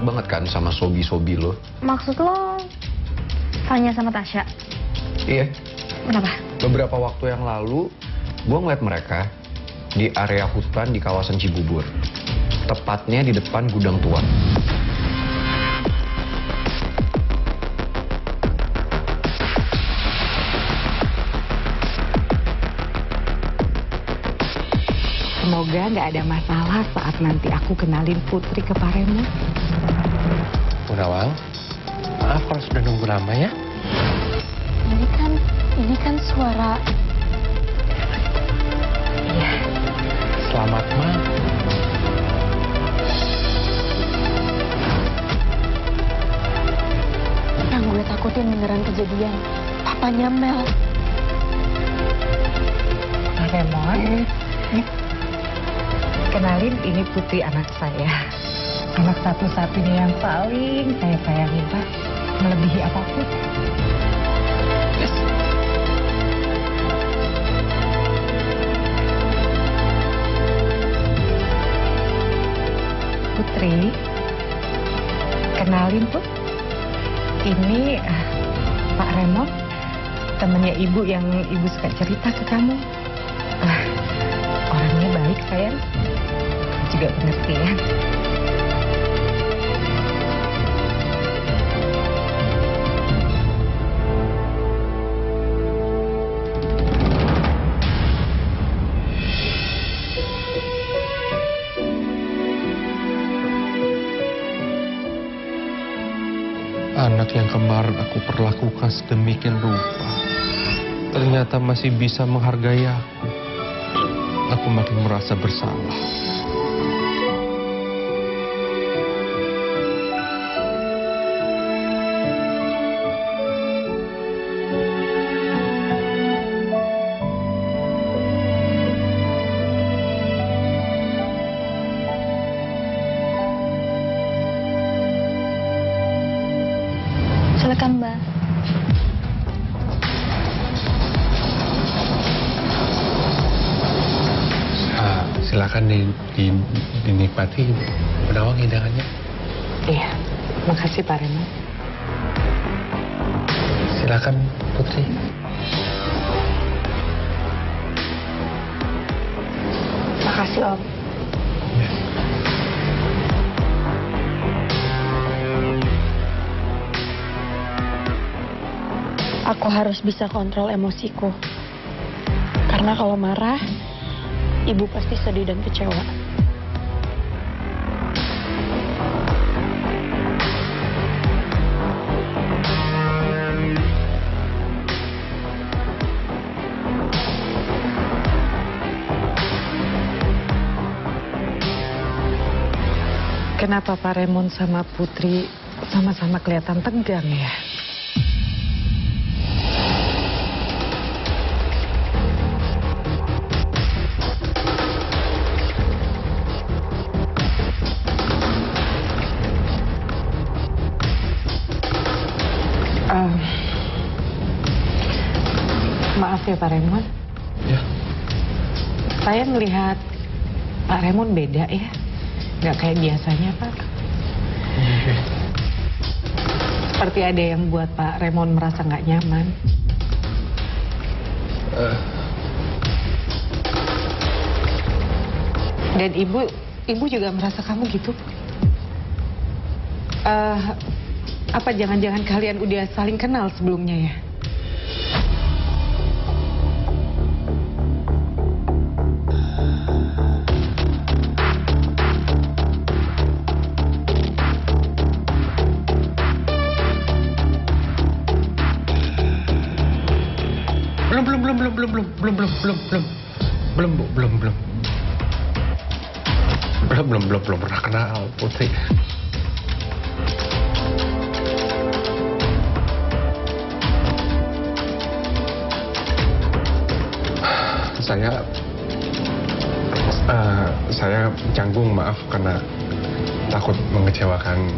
banget kan sama sobi-sobi lo. Maksud lo Fanya sama Tasya? Iya. Kenapa? Beberapa waktu yang lalu, gue ngeliat mereka di area hutan di kawasan Cibubur. Tepatnya di depan gudang tua. Semoga nggak ada masalah saat nanti aku kenalin Putri ke Pak Remo. Bu Nawang, maaf kalau sudah nunggu lama ya. Ini kan suara... Iya. Selamat malam. Yang gue takutin beneran kejadian. Papanya Mel. Pak Remon, kenalin ini Putri anak saya. Anak satu-satunya yang paling saya sayangi, Pak. Melebihi apapun. Yes. Putri, kenalin Put. Ini Pak Remon, temannya Ibu yang Ibu suka cerita ke kamu. Orangnya baik, sayang. Juga pengertian. Anak yang kemarin aku perlakukan sedemikian rupa, ternyata masih bisa menghargai aku. Aku makin merasa bersalah. Silakan, Mbak. Silakan dinikmati, Bu Nawang, hidangannya. Iya, makasih Pak Remon. Silakan Putri. Makasih, Om. Ya. Aku harus bisa kontrol emosiku. Karena kalau marah, Ibu pasti sedih dan kecewa. Kenapa Pak Remon sama Putri sama-sama kelihatan tegang ya? Maaf ya Pak Remon. Ya. Saya melihat Pak Remon beda ya. Nggak kayak biasanya Pak. Iya. Seperti ada yang buat Pak Remon merasa nggak nyaman. Dan ibu juga merasa kamu gitu. Apa jangan-jangan kalian udah saling kenal sebelumnya ya? Belum pernah kenal Putri. Saya canggung, maaf karena takut mengecewakan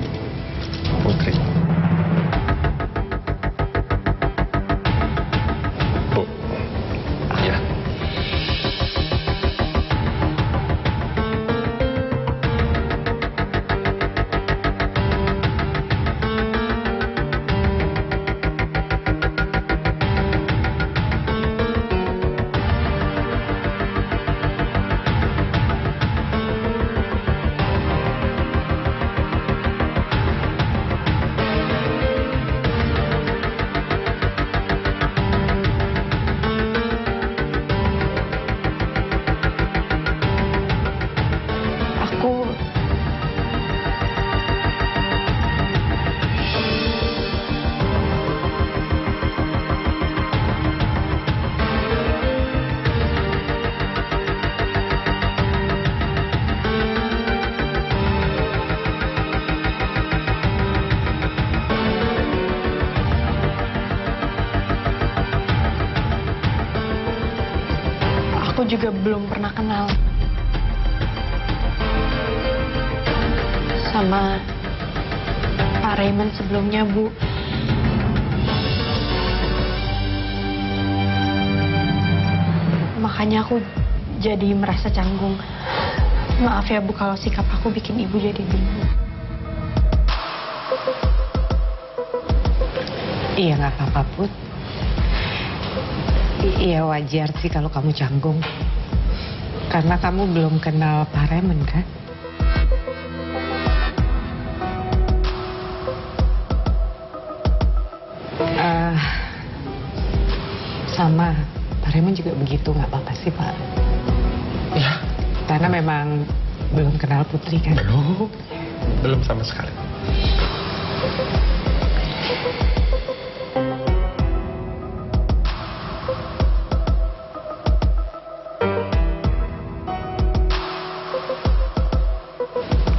Putri. Bu, ya. juga belum pernah kenal sama Pak Raymond sebelumnya, Bu. Makanya aku jadi merasa canggung. Maaf ya, Bu, kalau sikap aku bikin Ibu jadi bingung. Iya, nggak apa-apa, Put. Iya, wajar sih kalau kamu canggung. Karena kamu belum kenal Pak Raymond, kan? Sama, Pak Raymond juga begitu, nggak apa-apa sih, Pak. Ya, Karena memang belum kenal Putri, kan? belum sama sekali.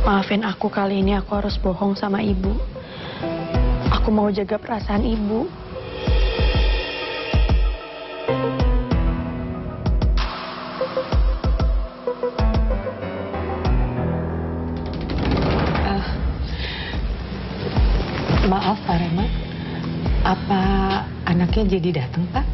Maafin aku kali ini, aku harus bohong sama Ibu. Aku mau jaga perasaan Ibu. Maaf, Pak Raymond. Apa anaknya jadi datang, Pak?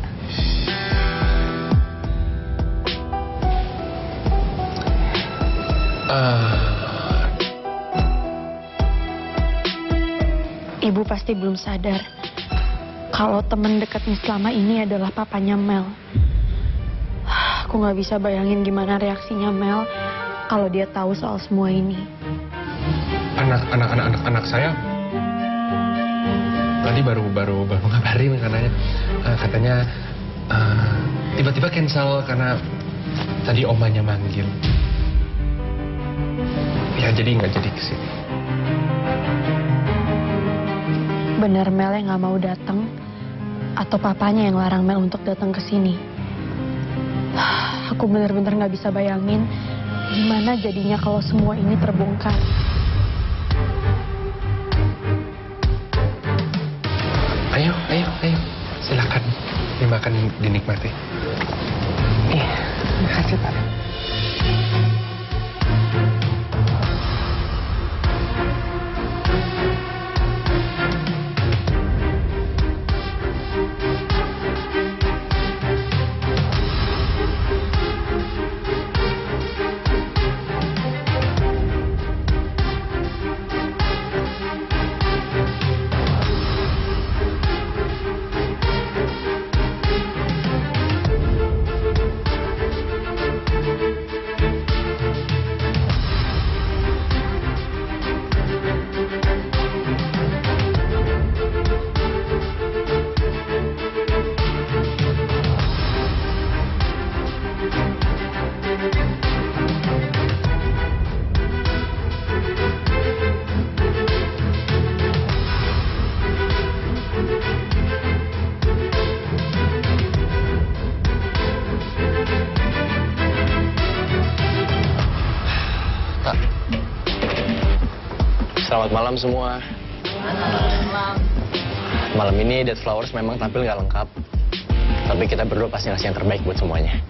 Ibu pasti belum sadar kalau teman dekatnya selama ini adalah papanya Mel. Aku nggak bisa bayangin gimana reaksinya Mel kalau dia tahu soal semua ini. Anak saya tadi baru ngabarin katanya tiba-tiba cancel karena tadi omanya manggil. Ya jadi nggak jadi kesini. Benar Mel yang nggak mau datang atau papanya yang larang Mel untuk datang ke sini? Aku benar-benar nggak bisa bayangin gimana jadinya kalau semua ini terbongkar. Ayo, silakan dimakan, dinikmati. Iya, makasih, Pak. Selamat malam semua. Malam ini Dead Flowers memang tampil nggak lengkap. Tapi kita berdua pasti ngasih yang terbaik buat semuanya.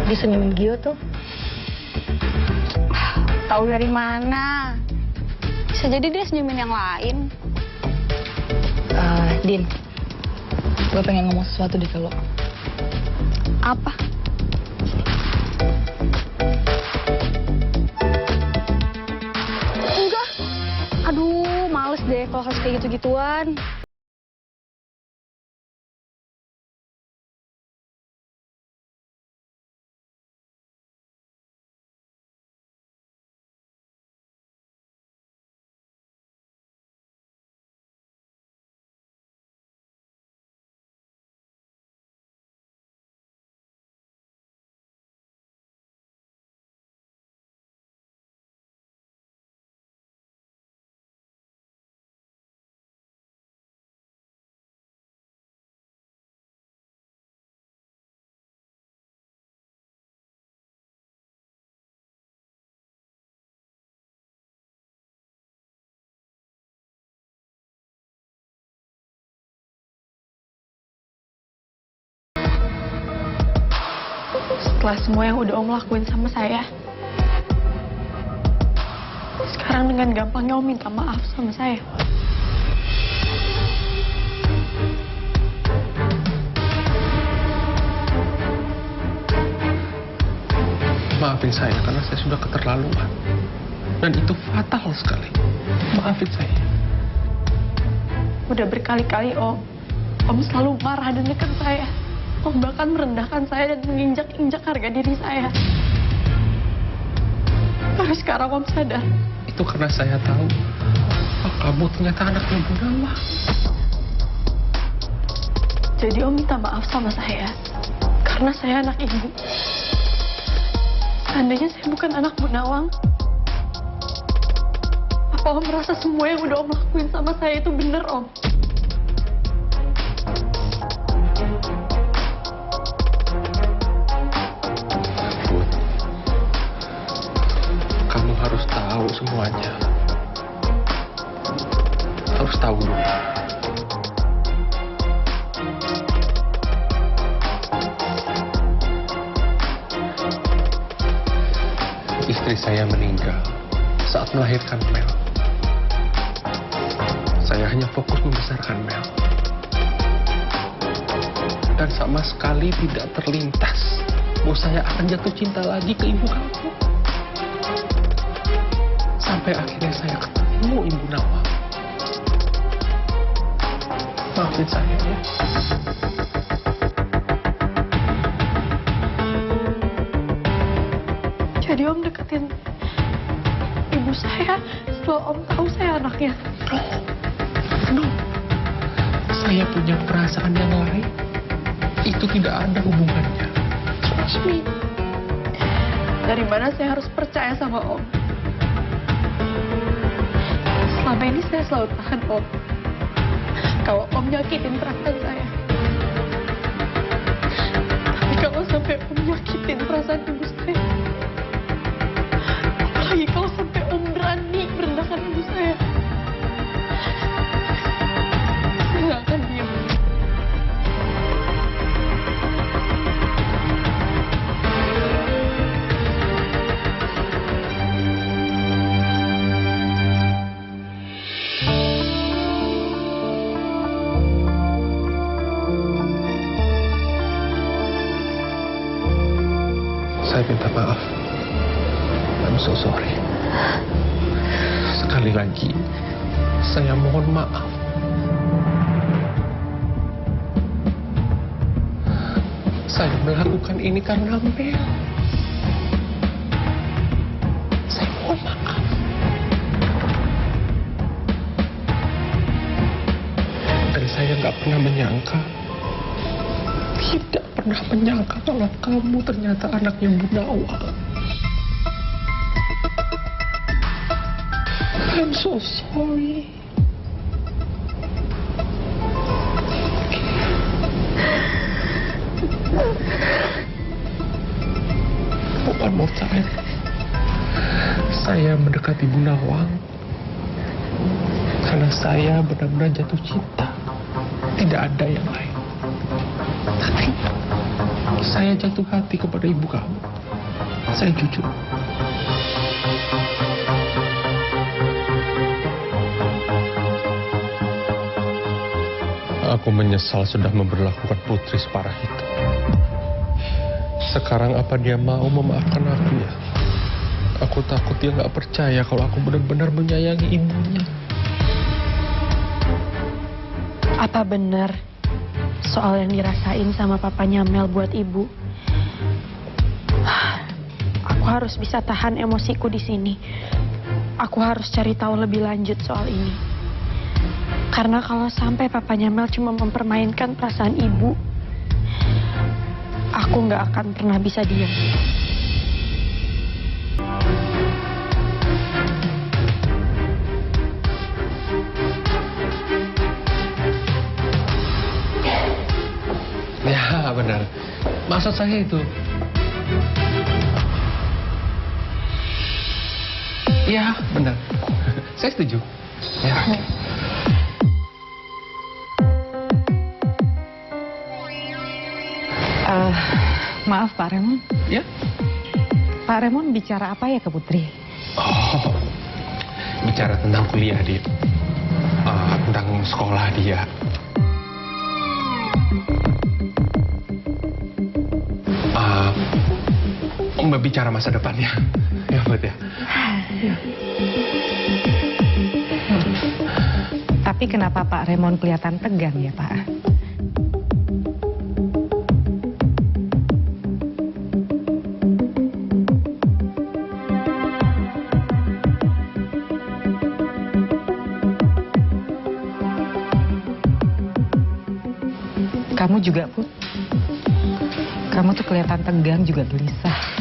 Disenyumin Gio tuh. Tahu dari mana? Bisa jadi dia senyumin yang lain. Din, gue pengen ngomong sesuatu di lo. Apa? Enggak. Aduh, males deh kalau harus kayak gitu-gituan. Setelah semua yang udah Om lakuin sama saya, sekarang dengan gampangnya Om minta maaf sama saya. Maafin saya karena saya sudah keterlaluan. Dan itu fatal sekali. Maafin saya. Udah berkali-kali Om selalu marah dan nekan saya. Om bahkan merendahkan saya dan menginjak-injak harga diri saya. Tapi sekarang Om sadar. Itu karena saya tahu kamu ternyata anaknya Bu Nawang. Jadi Om minta maaf sama saya karena saya anak ibu. Seandainya saya bukan anak Bu Nawang, apa Om merasa semua yang udah Om lakuin sama saya itu bener, Om? Put, kamu harus tahu semuanya. Harus tahu dulu. Istri saya meninggal saat melahirkan Mel. Saya hanya fokus membesarkan Mel. Dan sama sekali tidak terlintas bahwa saya akan jatuh cinta lagi ke ibu kamu. Sampai akhirnya saya ketemu Ibu Nawang. Maafin saya ya. Jadi Om deketin ibu saya setelah Om tahu saya anaknya. No. Saya punya perasaan yang lain. Itu tidak ada hubungannya. Trust me. Dari mana saya harus percaya sama Om? Selama ini saya selalu tahan Om. Kalau Om nyakitin perasaan saya. Tapi kalau sampai Om nyakitin perasaan ibu saya, apalagi kalau sampai Om berani merendahkan ibu saya nggak akan diam. Saya minta maaf. I'm so sorry. Sekali lagi, saya mohon maaf. Saya melakukan ini karena Mel. Saya mohon maaf. Dan saya nggak pernah menyangka, tidak pernah menyangka kalau kamu ternyata anaknya Bu Nawang. I'm so sorry. One more time. Saya mendekati Bu Nawang karena saya benar-benar jatuh cinta. Tidak ada yang lain. Tapi Saya jatuh hati kepada ibu kamu. Saya jujur. Aku menyesal sudah memperlakukan Putri separah itu. Sekarang apa dia mau memaafkan aku ya? Aku takut dia nggak percaya kalau aku benar-benar menyayangi ibunya. Apa benar soal yang dirasain sama papanya Mel buat ibu? Aku harus bisa tahan emosiku di sini. Aku harus cari tahu lebih lanjut soal ini. Karena kalau sampai papanya Mel cuma mempermainkan perasaan ibu, aku nggak akan pernah bisa diam. Ya benar. Maksud saya itu. Ya benar. Saya setuju. Ya. Maaf Pak Raymond. Ya. Pak Raymond bicara apa ya ke Putri? Oh, bicara tentang kuliah dia. Tentang sekolah dia. Bicara masa depannya. Ya, buat ya. Tapi kenapa Pak Raymond kelihatan tegang ya Pak? Kamu juga, Put. Kamu tuh kelihatan tegang juga gelisah.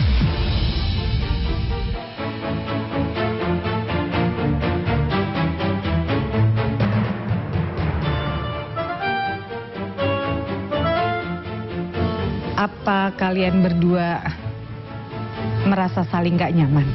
Apa kalian berdua merasa saling gak nyaman?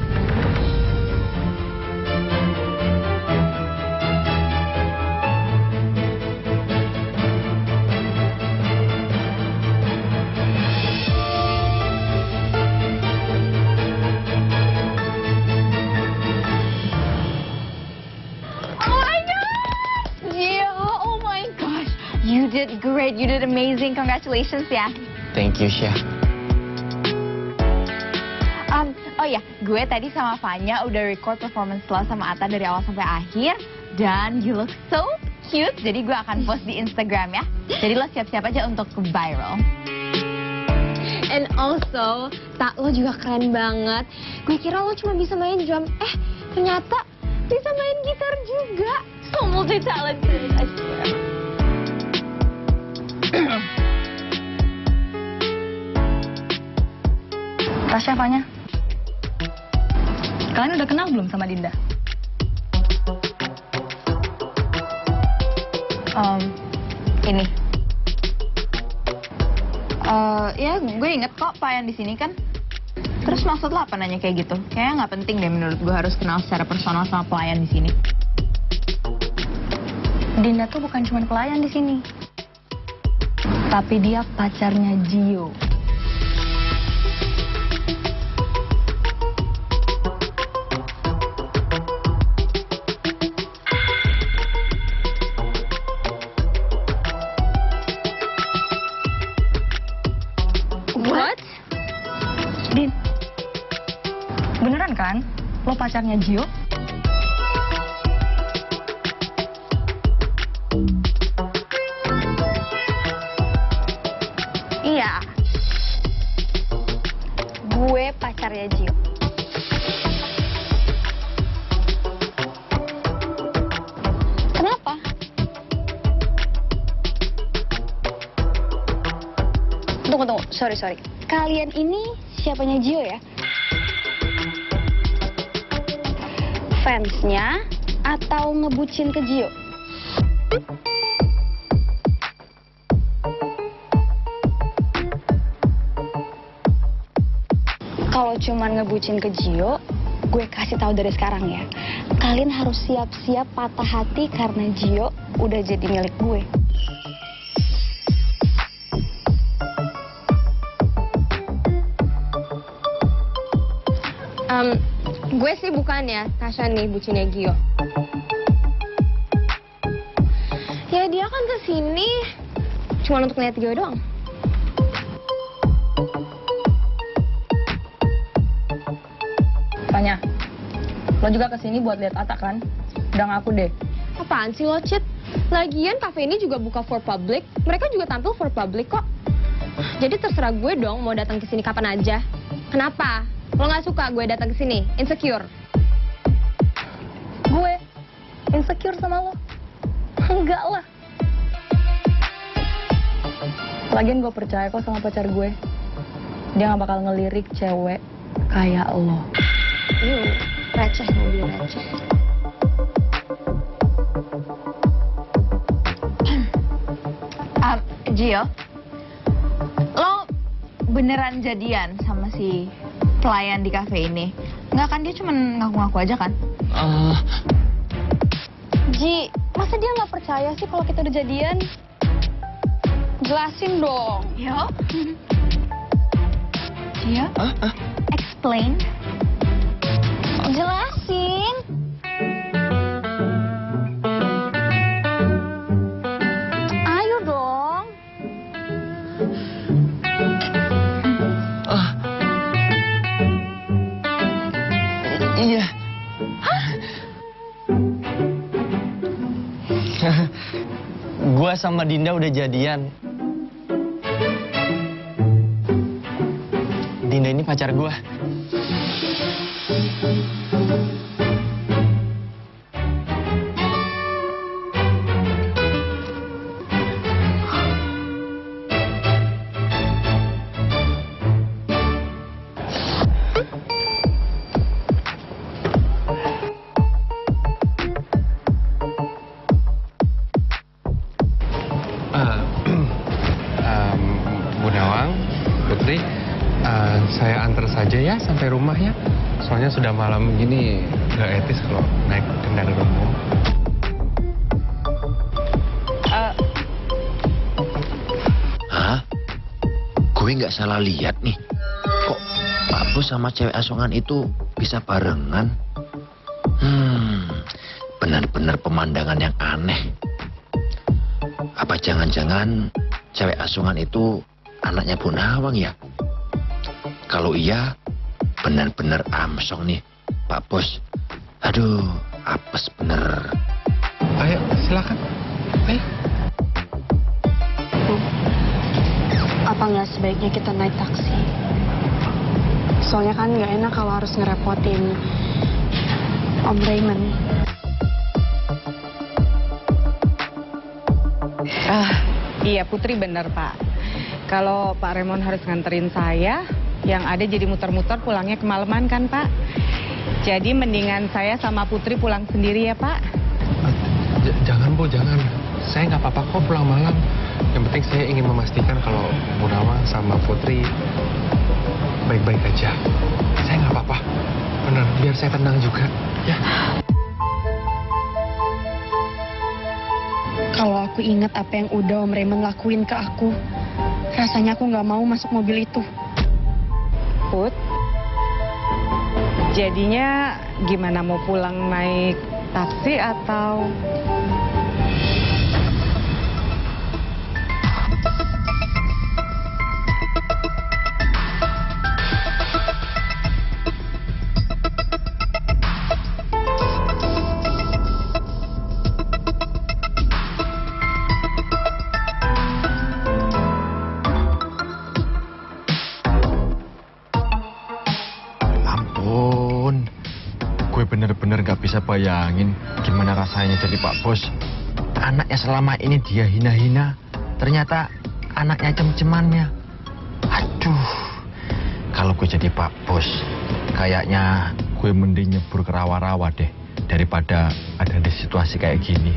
You did great. You did amazing. Congratulations ya. Thank you, Syah. Oh ya, gue tadi sama Fanya udah record performance lo sama Atta dari awal sampai akhir. Dan you look so cute. Jadi gue akan post di Instagram ya. Jadi lo siap-siap aja untuk viral. And also, tak lo juga keren banget. Gue kira lo cuma bisa main drum. Ternyata bisa main gitar juga. So multi-talented, I swear. Tasya, Fanya, kalian udah kenal belum sama Dinda? Ini. Ya gue inget kok pelayan di sini kan. Terus maksud lo apa nanya kayak gitu? Kayaknya nggak penting deh menurut gue harus kenal secara personal sama pelayan di sini. Dinda tuh bukan cuma pelayan di sini, tapi dia pacarnya Gio. What? Din, beneran kan? Lo pacarnya Gio? Iya. Gue pacarnya Gio. Kenapa? Tunggu. Sorry. Kalian ini siapanya Gio ya? Fansnya atau ngebucin ke Gio? Kalau cuman ngebucin ke Gio, gue kasih tahu dari sekarang ya. Kalian harus siap-siap patah hati karena Gio udah jadi milik gue. Gue sih bukan ya, Tasha nih bucinnya Gio. Ya dia kan kesini cuma untuk lihat Gio doang. Tanya, lo juga kesini buat lihat Ata kan? Udah ngaku deh. Apaan sih lo, Cit? Lagian cafe ini juga buka for public. Mereka juga tampil for public kok. Jadi terserah gue dong mau datang ke sini kapan aja. Kenapa? Lo nggak suka gue datang ke sini? Insecure? Gue insecure sama lo? Enggak lah. Lagian gue percaya kok sama pacar gue. Dia gak bakal ngelirik cewek kayak lo. Receh, mobil receh. Gio, lo beneran jadian sama si pelayan di kafe ini? Nggak kan, dia cuma ngaku-ngaku aja kan? Ji, masa dia nggak percaya sih kalau kita udah jadian? Jelasin dong. Gio? Gio? Explain. Jelasin. Ayo dong. Iya. Gua sama Dinda udah jadian. Dinda ini pacar gua. Bu Nawang, Putri, saya antar saja ya sampai rumah ya. Soalnya sudah malam gini nggak etis kalau naik kendaraan umum. Hah? Gue nggak salah lihat nih. Kok Pak Bos sama cewek asongan itu bisa barengan? Benar-benar pemandangan yang aneh. Apa jangan-jangan cewek asongan itu anaknya Bu Nawang ya? Kalau iya, benar-benar amsong nih Pak Bos. Aduh, apes bener. Ayo, silakan. Ayo. Apa nggak sebaiknya kita naik taksi? Soalnya kan nggak enak kalau harus ngerepotin Om Raymond. Iya Putri bener Pak. Kalau Pak Raymond harus nganterin saya, yang ada jadi muter-muter pulangnya kemalaman kan Pak. Jadi mendingan saya sama Putri pulang sendiri ya Pak. Jangan Bu, jangan. Saya nggak apa-apa kok pulang malam. Yang penting saya ingin memastikan kalau Bu Nawang sama Putri baik-baik aja. Saya nggak apa-apa. Bener, biar saya tenang juga. Ya. Kalau aku ingat apa yang udah Om Raymond lakuin ke aku, rasanya aku nggak mau masuk mobil itu. Put, jadinya gimana, mau pulang naik taksi atau... Bener-bener gak bisa bayangin gimana rasanya jadi Pak Bos. Anaknya selama ini dia hina-hina, ternyata anaknya cem-cemannya. Aduh, kalau gue jadi Pak Bos, kayaknya gue mending nyebur ke rawa-rawa deh daripada ada di situasi kayak gini.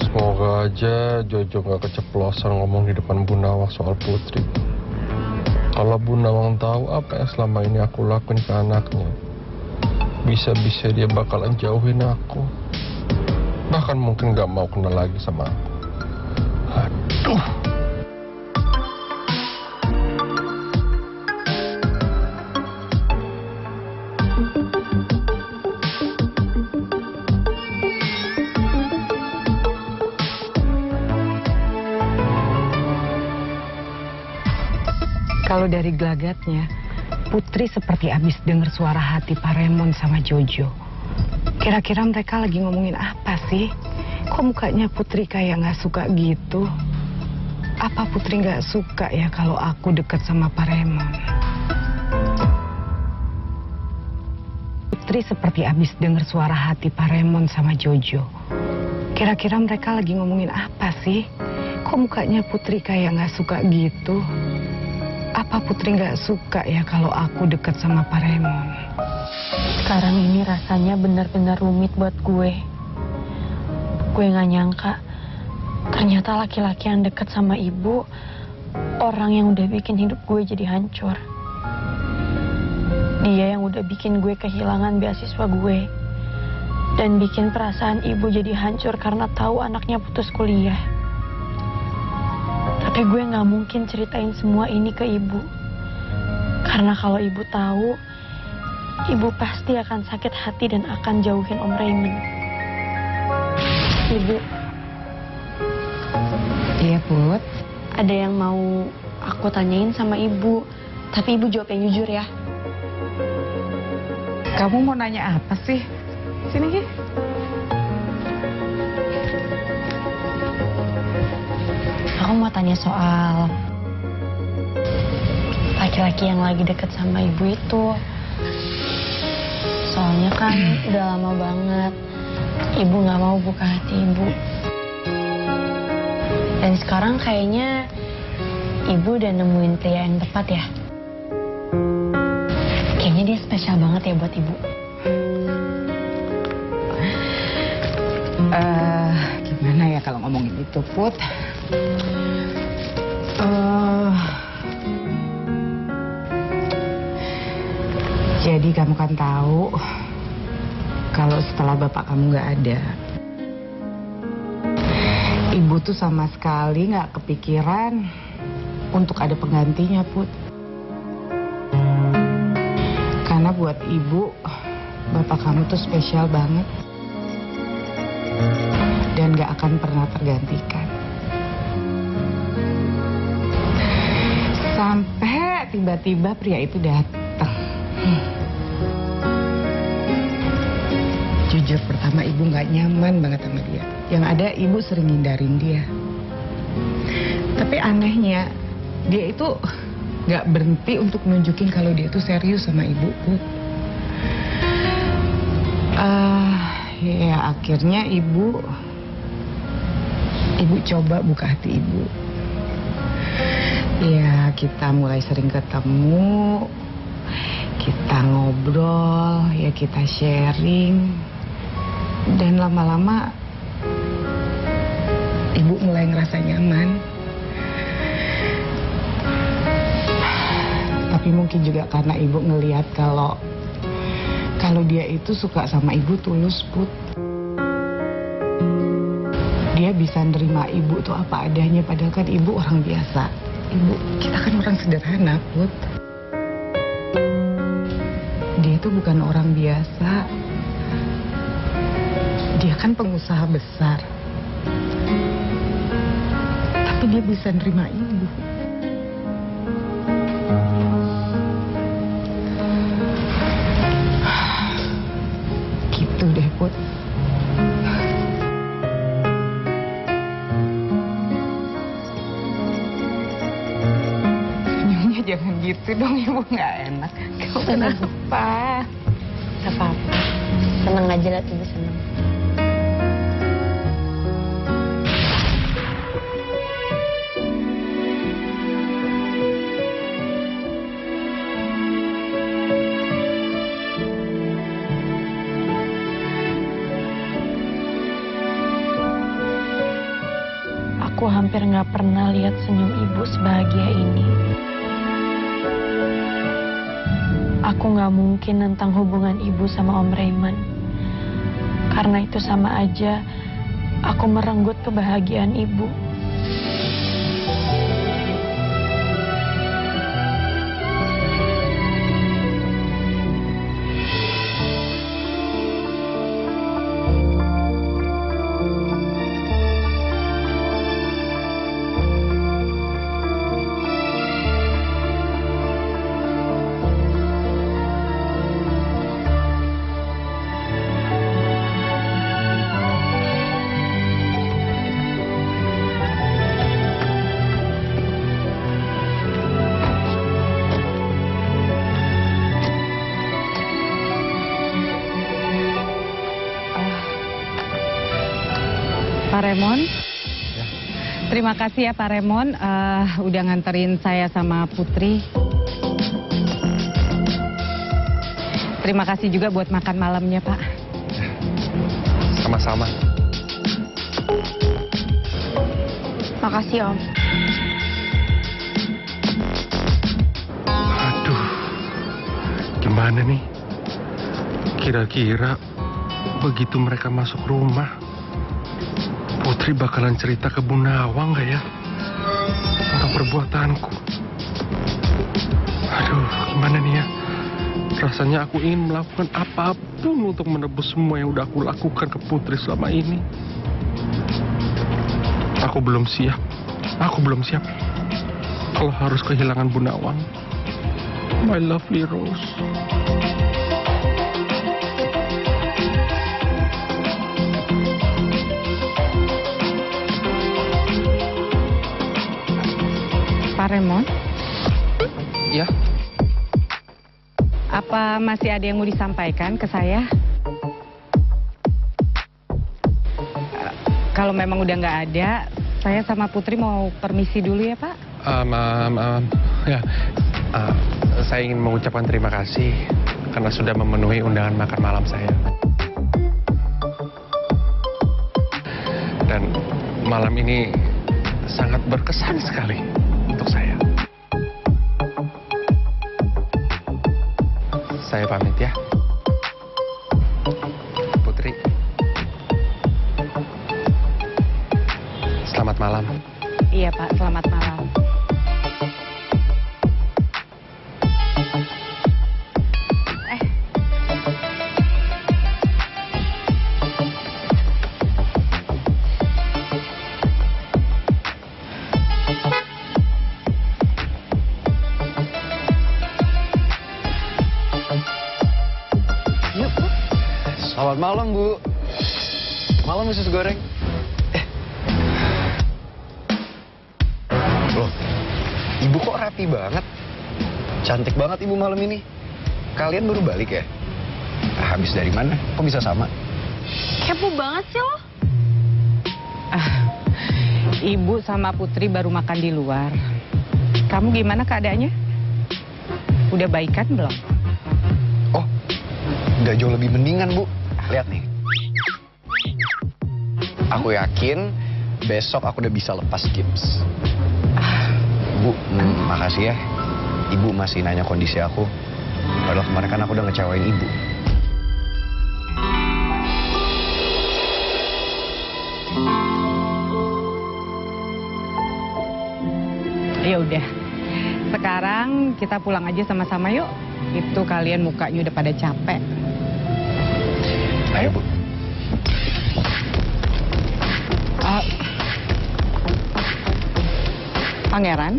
Semoga aja Jojo nggak keceplosan ngomong di depan Bu Nawang soal Putri. Kalau Bu Nawang tahu apa yang selama ini aku lakuin ke anaknya, bisa-bisa dia bakalan jauhin aku. Bahkan mungkin gak mau kenal lagi sama aku. Aduh. Kalau dari gelagatnya, Putri seperti habis dengar suara hati Pak Raymond sama Jojo. Kira-kira mereka lagi ngomongin apa sih? Kok mukanya Putri kayak nggak suka gitu? Apa Putri nggak suka ya kalau aku deket sama Pak Raymond? Putri seperti habis dengar suara hati Pak Raymond sama Jojo. Kira-kira mereka lagi ngomongin apa sih? Kok mukanya Putri kayak nggak suka gitu? Apa Putri nggak suka ya kalau aku deket sama Pak Raymond? Sekarang ini rasanya benar-benar rumit buat gue. Gue nggak nyangka, ternyata laki-laki yang deket sama ibu, orang yang udah bikin hidup gue jadi hancur. Dia yang udah bikin gue kehilangan beasiswa gue. Dan bikin perasaan ibu jadi hancur karena tahu anaknya putus kuliah. Tapi gue nggak mungkin ceritain semua ini ke ibu. Karena kalau ibu tahu, ibu pasti akan sakit hati dan akan jauhin Om Raymond. Ibu. Iya, Put. Ada yang mau aku tanyain sama ibu. Tapi ibu jawab yang jujur ya. Kamu mau nanya apa sih? Sini, Ki. Aku mau tanya soal laki-laki yang lagi deket sama ibu itu. Soalnya kan udah lama banget ibu nggak mau buka hati ibu. Dan sekarang kayaknya ibu udah nemuin pria yang tepat ya. Kayaknya dia spesial banget ya buat ibu. Gimana ya kalau ngomongin itu, Put? Jadi kamu kan tahu kalau setelah bapak kamu nggak ada, ibu tuh sama sekali nggak kepikiran untuk ada penggantinya, Put. Karena buat ibu, bapak kamu tuh spesial banget dan nggak akan pernah tergantikan. Sampai tiba-tiba pria itu datang. Jujur pertama ibu nggak nyaman banget sama dia. Yang ada ibu sering hindarin dia. Tapi anehnya dia itu nggak berhenti untuk nunjukin kalau dia itu serius sama ibu, Put. Ya akhirnya ibu coba buka hati ibu. Ya kita mulai sering ketemu, kita ngobrol, ya kita sharing. Dan lama-lama ibu mulai ngerasa nyaman. Tapi mungkin juga karena ibu ngelihat kalau dia itu suka sama ibu tulus, Put. Dia bisa nerima ibu tuh apa adanya, padahal kan ibu orang biasa. Ibu, kita kan orang sederhana, Put. Dia itu bukan orang biasa. Dia kan pengusaha besar. Tapi dia bisa nerima ibu. Gitu deh, Put. Senyumnya jangan gitu dong, ibu nggak enak. Kamu kenapa? Gak apa-apa. Seneng aja liat ibu seneng. Aku hampir nggak pernah lihat senyum ibu sebahagia ini. Aku nggak mungkin nentang hubungan ibu sama Om Raymond. Karena itu sama aja aku merenggut kebahagiaan ibu. Pak Remon. Terima kasih ya Pak Remon, udah nganterin saya sama Putri. Terima kasih juga buat makan malamnya Pak. Sama-sama. Makasih Om. Aduh, gimana nih? Kira-kira begitu mereka masuk rumah, Putri bakalan cerita ke Bu Nawang nggak ya? Tentang perbuatanku. Aduh, gimana nih ya? Rasanya aku ingin melakukan apapun untuk menebus semua yang udah aku lakukan ke Putri selama ini. Aku belum siap. Aku belum siap kalau harus kehilangan Bu Nawang. My lovely Rose. Pak Remon, Ya, apa masih ada yang mau disampaikan ke saya? Kalau memang udah nggak ada, saya sama Putri mau permisi dulu ya Pak. Ya, saya ingin mengucapkan terima kasih karena sudah memenuhi undangan makan malam saya. Dan malam ini sangat berkesan sekali untuk saya. Saya pamit ya. Putri. Selamat malam. Iya Pak, selamat malam. Selamat malam, Bu. Malam, usus goreng. Loh, Ibu kok rapi banget? Cantik banget Ibu malam ini. Kalian baru balik ya? Habis dari mana? Kok bisa sama? Kepo banget sih lo. Ibu sama Putri baru makan di luar. Kamu gimana keadaannya? Udah baikan belum? Oh, udah jauh lebih mendingan, Bu. Lihat nih. Aku yakin besok aku udah bisa lepas gips. Bu, makasih ya. Ibu masih nanya kondisi aku. Padahal kemarin kan aku udah ngecewain Ibu. Ya udah. Sekarang kita pulang aja sama-sama yuk. Itu kalian mukanya udah pada capek. Ayo, Bu. Pangeran,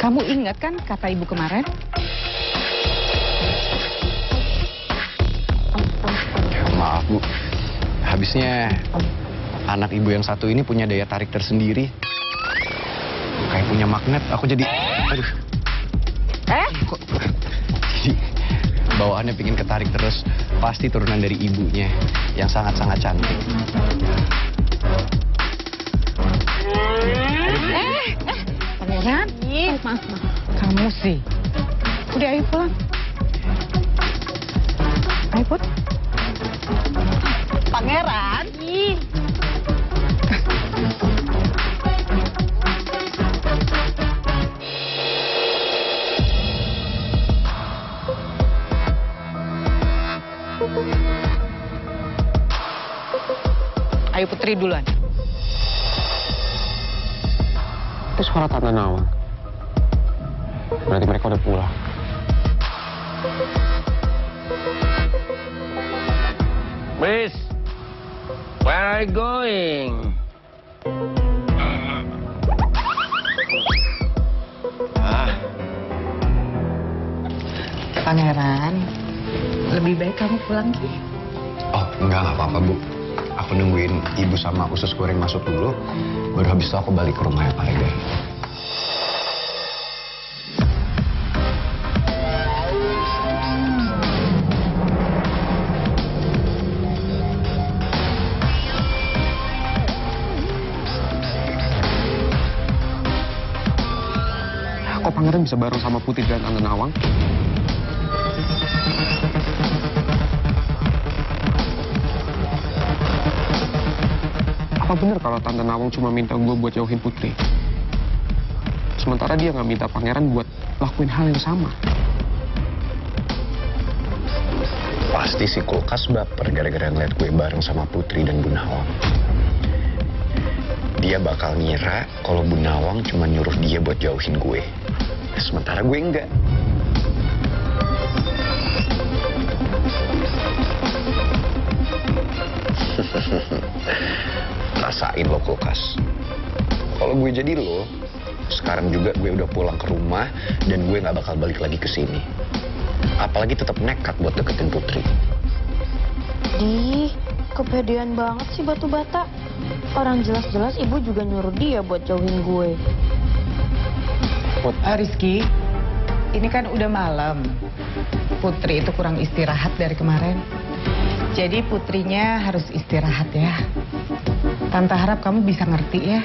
kamu ingat kan kata Ibu kemarin? Maaf, Bu. Habisnya anak Ibu yang satu ini punya daya tarik tersendiri. Kayak punya magnet, aku jadi... Aduh. Kok... Jadi bawaannya pingin ketarik terus. Pasti turunan dari ibunya yang sangat-sangat cantik. Pangeran? Maaf. Kamu sih. Udah ayo pulang. Ayo Put. Pangeran? Ayo Putri duluan. Itu suara Tante Nawang. Berarti mereka udah pulang. Miss, where are you going? Pangeran, lebih baik kamu pulang Ki. Oh, enggak apa-apa, Bu. Aku nungguin Ibu sama usus goreng masuk dulu. Baru habis itu aku balik ke rumahnya Pak Regar. Kok Pangeran bisa bareng sama Putri dan Tante Nawang? Apa bener kalau Tante Nawang cuma minta gue buat jauhin Putri? Sementara dia nggak minta Pangeran buat lakuin hal yang sama. Pasti si kulkas baper gara-gara ngeliat gue bareng sama Putri dan Bu Nawang. Dia bakal ngira kalau Bu Nawang cuma nyuruh dia buat jauhin gue. Sementara gue enggak. Rasain lo kulkas. Kalau gue jadi lo, sekarang juga gue udah pulang ke rumah dan gue nggak bakal balik lagi ke sini. Apalagi tetap nekat buat deketin Putri. Dih, kepedean banget sih batu bata. Orang jelas-jelas ibu juga nyuruh dia buat jauhin gue. Rizky, ini kan udah malam. Putri itu kurang istirahat dari kemarin. Jadi putrinya harus istirahat ya. Tante harap kamu bisa ngerti ya.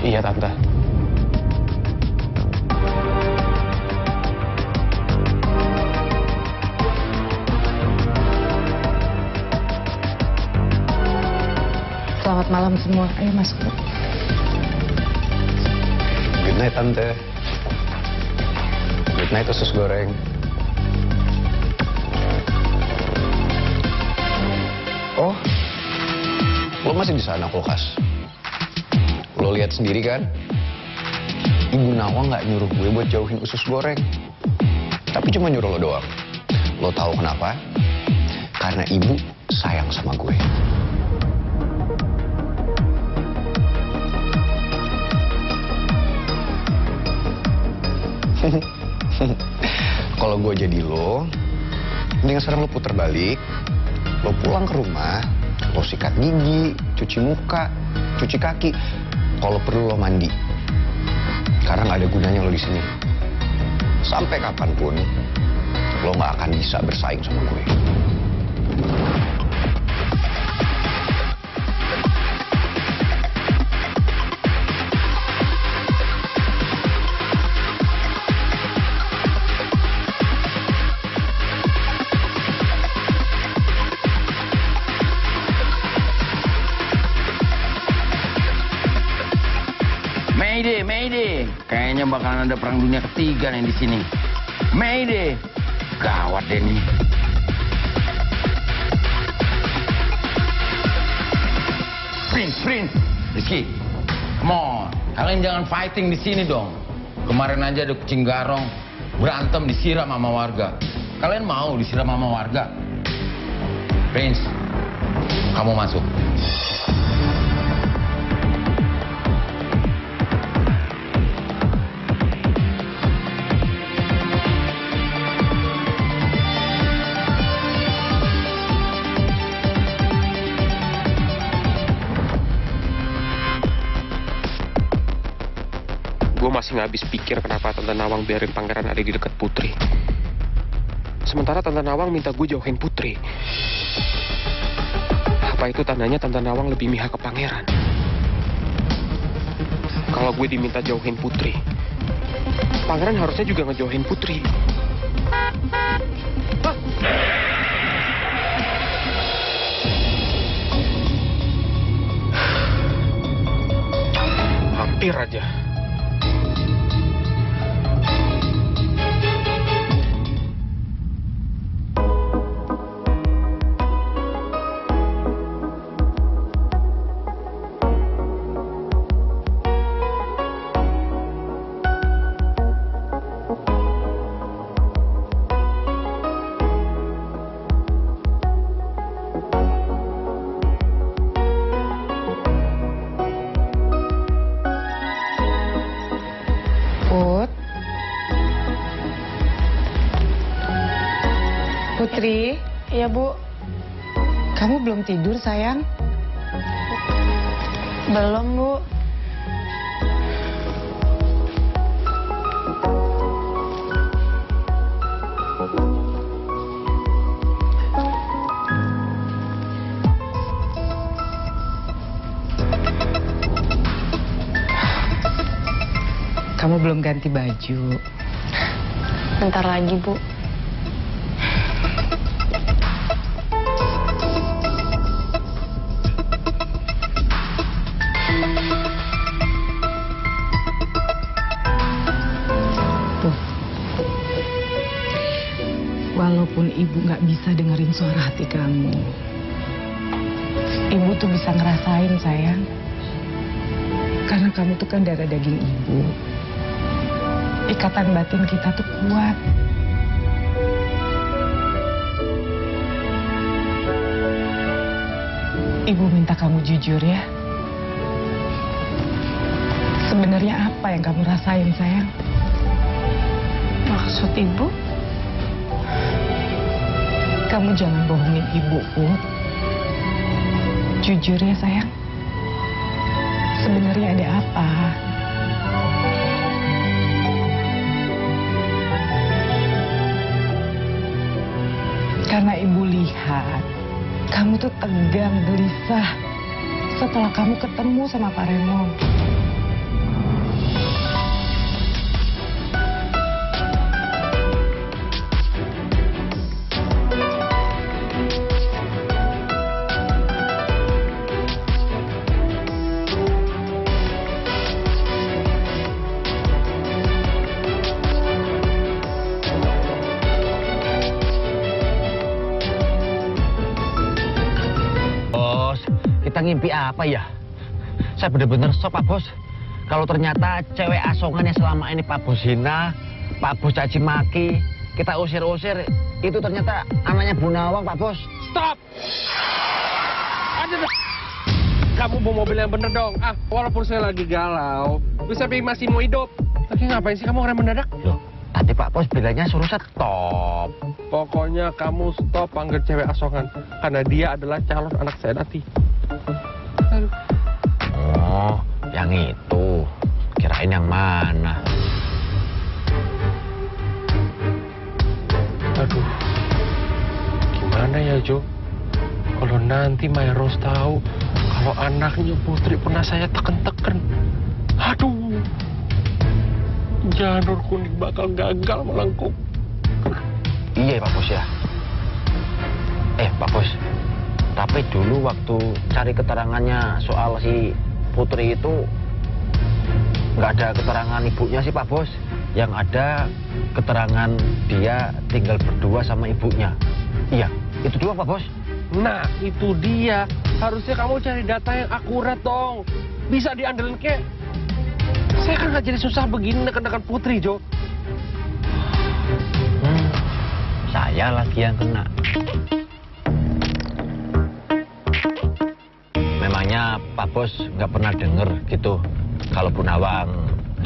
Iya, Tante. Selamat malam semua. Ayo masuk. Good night, Tante. Good night, usus goreng. Oh, lo masih di sana kulkas? Lo lihat sendiri kan? Ibu Nawang nggak nyuruh gue buat jauhin usus goreng. Tapi cuma nyuruh lo doang. Lo tahu kenapa? Karena ibu sayang sama gue. Kalau gue jadi lo, mending sekarang lo puter balik, lo pulang ke rumah, lo sikat gigi, cuci muka, cuci kaki. Kalau perlu lo mandi, karena nggak ada gunanya lo di sini. Sampai kapanpun, lo nggak akan bisa bersaing sama gue. Mayday. Kayaknya bakalan ada perang dunia ketiga nih di sini. Mayday. Gawat deh nih. Prince. Rizky. Come on. Kalian jangan fighting di sini dong. Kemarin aja ada kucing garong berantem disiram sama warga. Kalian mau disiram sama warga? Prince, kamu masuk. Gue masih nggak habis pikir kenapa Tante Nawang biarin Pangeran ada di dekat Putri. Sementara Tante Nawang minta gue jauhin Putri. Apa itu tandanya Tante Nawang lebih mihak ke Pangeran? Kalau gue diminta jauhin Putri, Pangeran harusnya juga ngejauhin Putri. Hampir aja. Putri. Iya, Bu. Kamu belum tidur, sayang? Belum, Bu. Kamu belum ganti baju. Bentar lagi, Bu. Walaupun ibu nggak bisa dengerin suara hati kamu, ibu tuh bisa ngerasain, sayang. Karena kamu tuh kan darah daging ibu. Ikatan batin kita tuh kuat. Ibu minta kamu jujur ya. Sebenarnya apa yang kamu rasain, sayang? Maksud Ibu? Kamu jangan bohongin ibu, Put. Jujur ya, sayang. Sebenarnya ada apa? Karena ibu lihat, kamu tuh tegang, gelisah setelah kamu ketemu sama Pak Raymond. Kita ngimpi apa ya? Saya benar-benar shock, Pak Bos. Kalau ternyata cewek asongan yang selama ini Pak Bos hina, Pak Bos caci maki, kita usir-usir, itu ternyata anaknya Bu Nawang, Pak Bos. Stop! Aduh, kamu bawa mobil yang bener dong. Walaupun saya lagi galau, tapi masih mau hidup. Tapi ngapain sih kamu rem mendadak? Loh, tadi Pak Bos bilangnya suruh stop. Pokoknya kamu stop panggil cewek asongan. Karena dia adalah calon anak saya nanti. Oh, yang itu. Kirain yang mana? Aduh, gimana ya Jo? Kalau nanti Mayros tahu kalau anaknya Putri pernah saya teken-teken. Aduh, janur kuning bakal gagal melengkung. Iya Pak Bos ya. Pak Bos, tapi dulu waktu cari keterangannya soal si Putri itu nggak ada keterangan ibunya sih Pak Bos. Yang ada keterangan dia tinggal berdua sama ibunya. Iya, itu doang Pak Bos. Nah, itu dia. Harusnya kamu cari data yang akurat dong. Bisa diandelin kek. Saya kan nggak jadi susah begini neken-neken Putri, Jo. Saya lagi yang kena. Memangnya Pak Bos nggak pernah denger gitu kalau Bu Nawang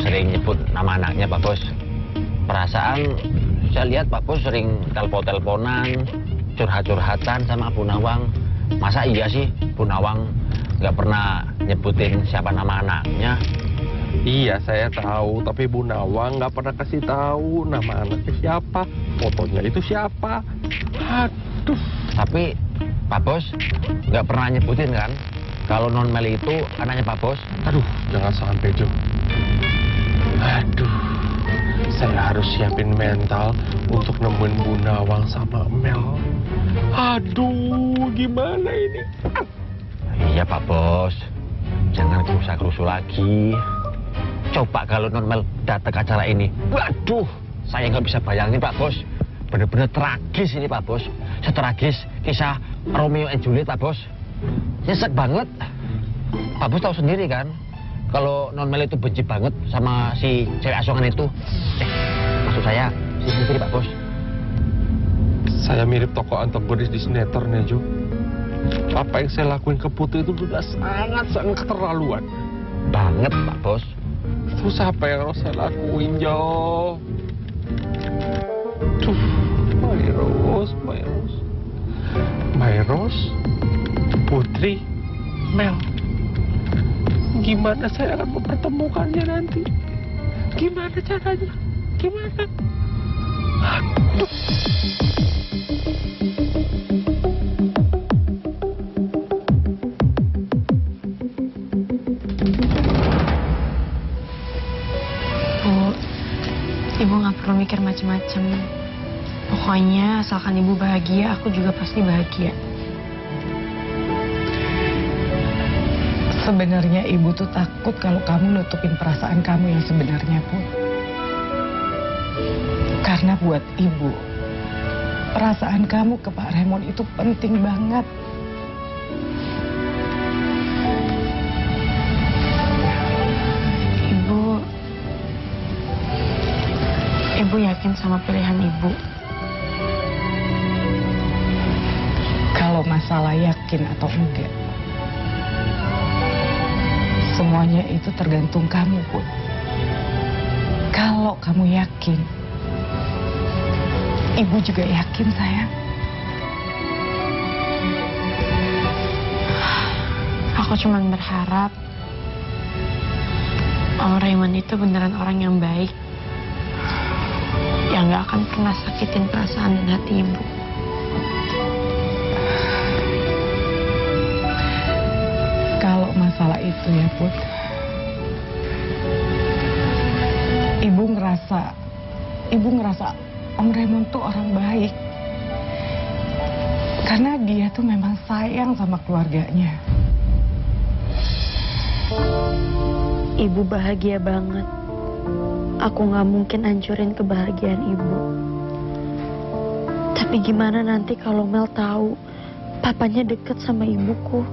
sering nyebut nama anaknya Pak Bos. Perasaan saya lihat Pak Bos sering telepon-teleponan, curhat-curhatan sama Bu Nawang. Masa iya sih Bu Nawang nggak pernah nyebutin siapa nama anaknya? Iya, saya tahu, tapi Bu Nawang nggak pernah kasih tahu nama anaknya siapa, fotonya itu siapa. Aduh. Tapi Pak Bos nggak pernah nyebutin kan kalau Non Mel itu anaknya Pak Bos? Aduh, jangan sampai Jo. Aduh, saya harus siapin mental untuk nemuin Bu Nawang sama Mel. Aduh, gimana ini? Iya Pak Bos, jangan kerusa-kerusu lagi. Coba kalau Non Mel datang ke acara ini. Waduh, saya nggak bisa bayangin Pak Bos. Bener-bener tragis ini Pak Bos. Setragis kisah Romeo and Juliet Pak Bos. Nyesek banget. Pak Bos tahu sendiri kan, kalau Non Mel itu benci banget sama si cewek asongan itu. Maksud saya, si Putri Pak Bos. Saya mirip tokoh antagonis di sinetron ya Jo. Apa yang saya lakuin ke Putri itu sudah sangat-sangat keterlaluan. Banget Pak Bos. Terus apa yang harus saya lakuin, Jo? Tuh, Mayros, Putri, Mel. Gimana saya akan mempertemukannya nanti? Gimana caranya? Gimana? Aduh. Ibu nggak perlu mikir macam-macam. Pokoknya asalkan ibu bahagia, aku juga pasti bahagia. Sebenarnya ibu tuh takut kalau kamu nutupin perasaan kamu yang sebenarnya, Put. Karena buat ibu, perasaan kamu ke Pak Raymond itu penting banget. Ibu yakin sama pilihan ibu? Kalau masalah yakin atau enggak, semuanya itu tergantung kamu, Put. Kalau kamu yakin, ibu juga yakin, sayang. Aku cuma berharap Om Raymond itu beneran orang yang baik, yang gak akan pernah sakitin perasaan dan hati ibu. Kalau masalah itu ya, Put, ibu ngerasa Om Raymond tuh orang baik. Karena dia tuh memang sayang sama keluarganya. Ibu bahagia banget. Aku gak mungkin hancurin kebahagiaan ibu. Tapi gimana nanti kalau Mel tahu papanya deket sama ibuku?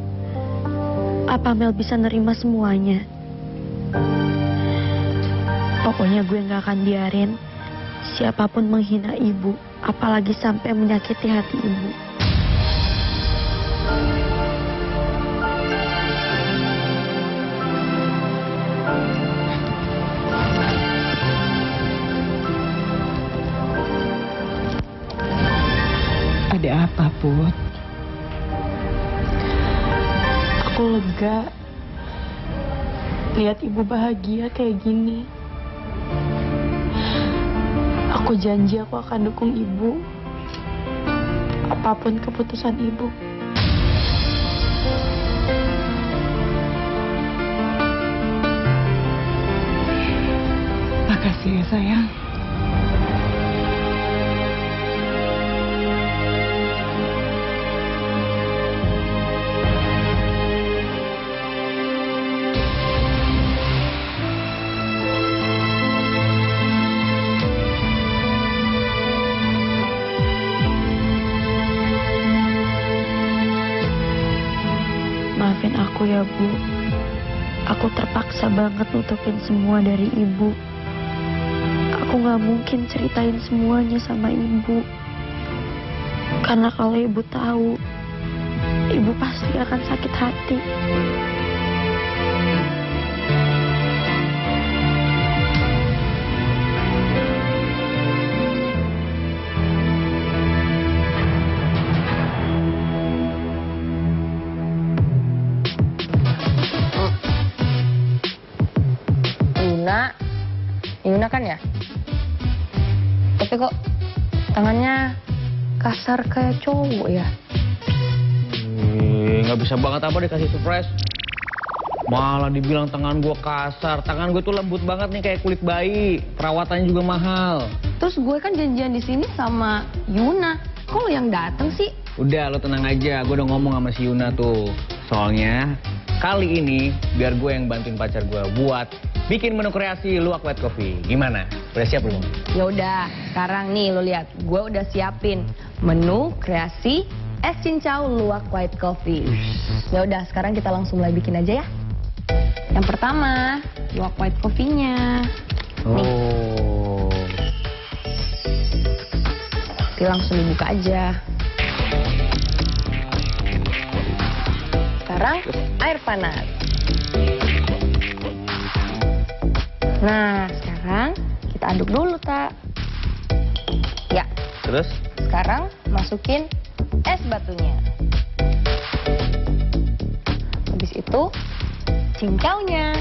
Apa Mel bisa nerima semuanya? Pokoknya gue gak akan biarin siapapun menghina ibu, apalagi sampai menyakiti hati ibu. Ada apa, Put? Aku lega lihat ibu bahagia kayak gini. Aku janji aku akan dukung ibu, apapun keputusan ibu. Makasih ya, sayang. Maafin aku ya, Bu. Aku terpaksa banget nutupin semua dari ibu. Aku gak mungkin ceritain semuanya sama ibu. Karena kalau ibu tahu, ibu pasti akan sakit hati. Yuna kan ya? Tapi kok tangannya kasar kayak cowok ya? Nggak bisa banget apa dikasih surprise. Malah dibilang tangan gue kasar. Tangan gue tuh lembut banget nih kayak kulit bayi. Perawatannya juga mahal. Terus gue kan janjian di sini sama Yuna. Kok lo yang dateng sih? Udah lo tenang aja. Gue udah ngomong sama si Yuna tuh. Soalnya kali ini biar gue yang bantuin pacar gue buat bikin menu kreasi luwak white coffee. Gimana? Udah siap belum? Ya udah, sekarang nih lo lihat, gue udah siapin menu kreasi es cincau luwak white coffee. Ya udah, sekarang kita langsung mulai bikin aja ya. Yang pertama, luwak white coffee-nya. Oh. Nanti langsung dibuka aja. Sekarang air panas. Nah, sekarang kita aduk dulu, Tak. Ya. Terus? Sekarang masukin es batunya. Habis itu, cincaunya.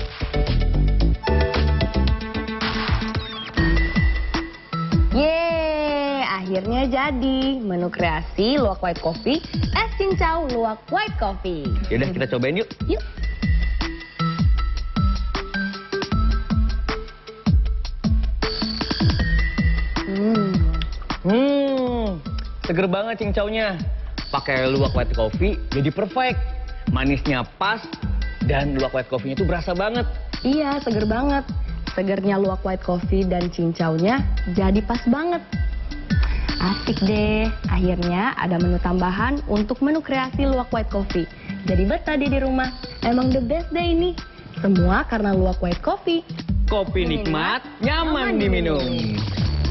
Yeay, akhirnya jadi menu kreasi luwak white coffee, es cincau luwak white coffee. Yaudah, kita cobain yuk. Yuk. seger banget cincaunya. Pakai luwak white coffee jadi perfect. Manisnya pas dan luwak white coffee-nya itu berasa banget. Iya, seger banget. Segernya luwak white coffee dan cincaunya jadi pas banget. Asik deh, akhirnya ada menu tambahan untuk menu kreasi luwak white coffee. Jadi betah deh di rumah, emang the best deh ini. Semua karena luwak white coffee. Kopi nikmat, nyaman diminum.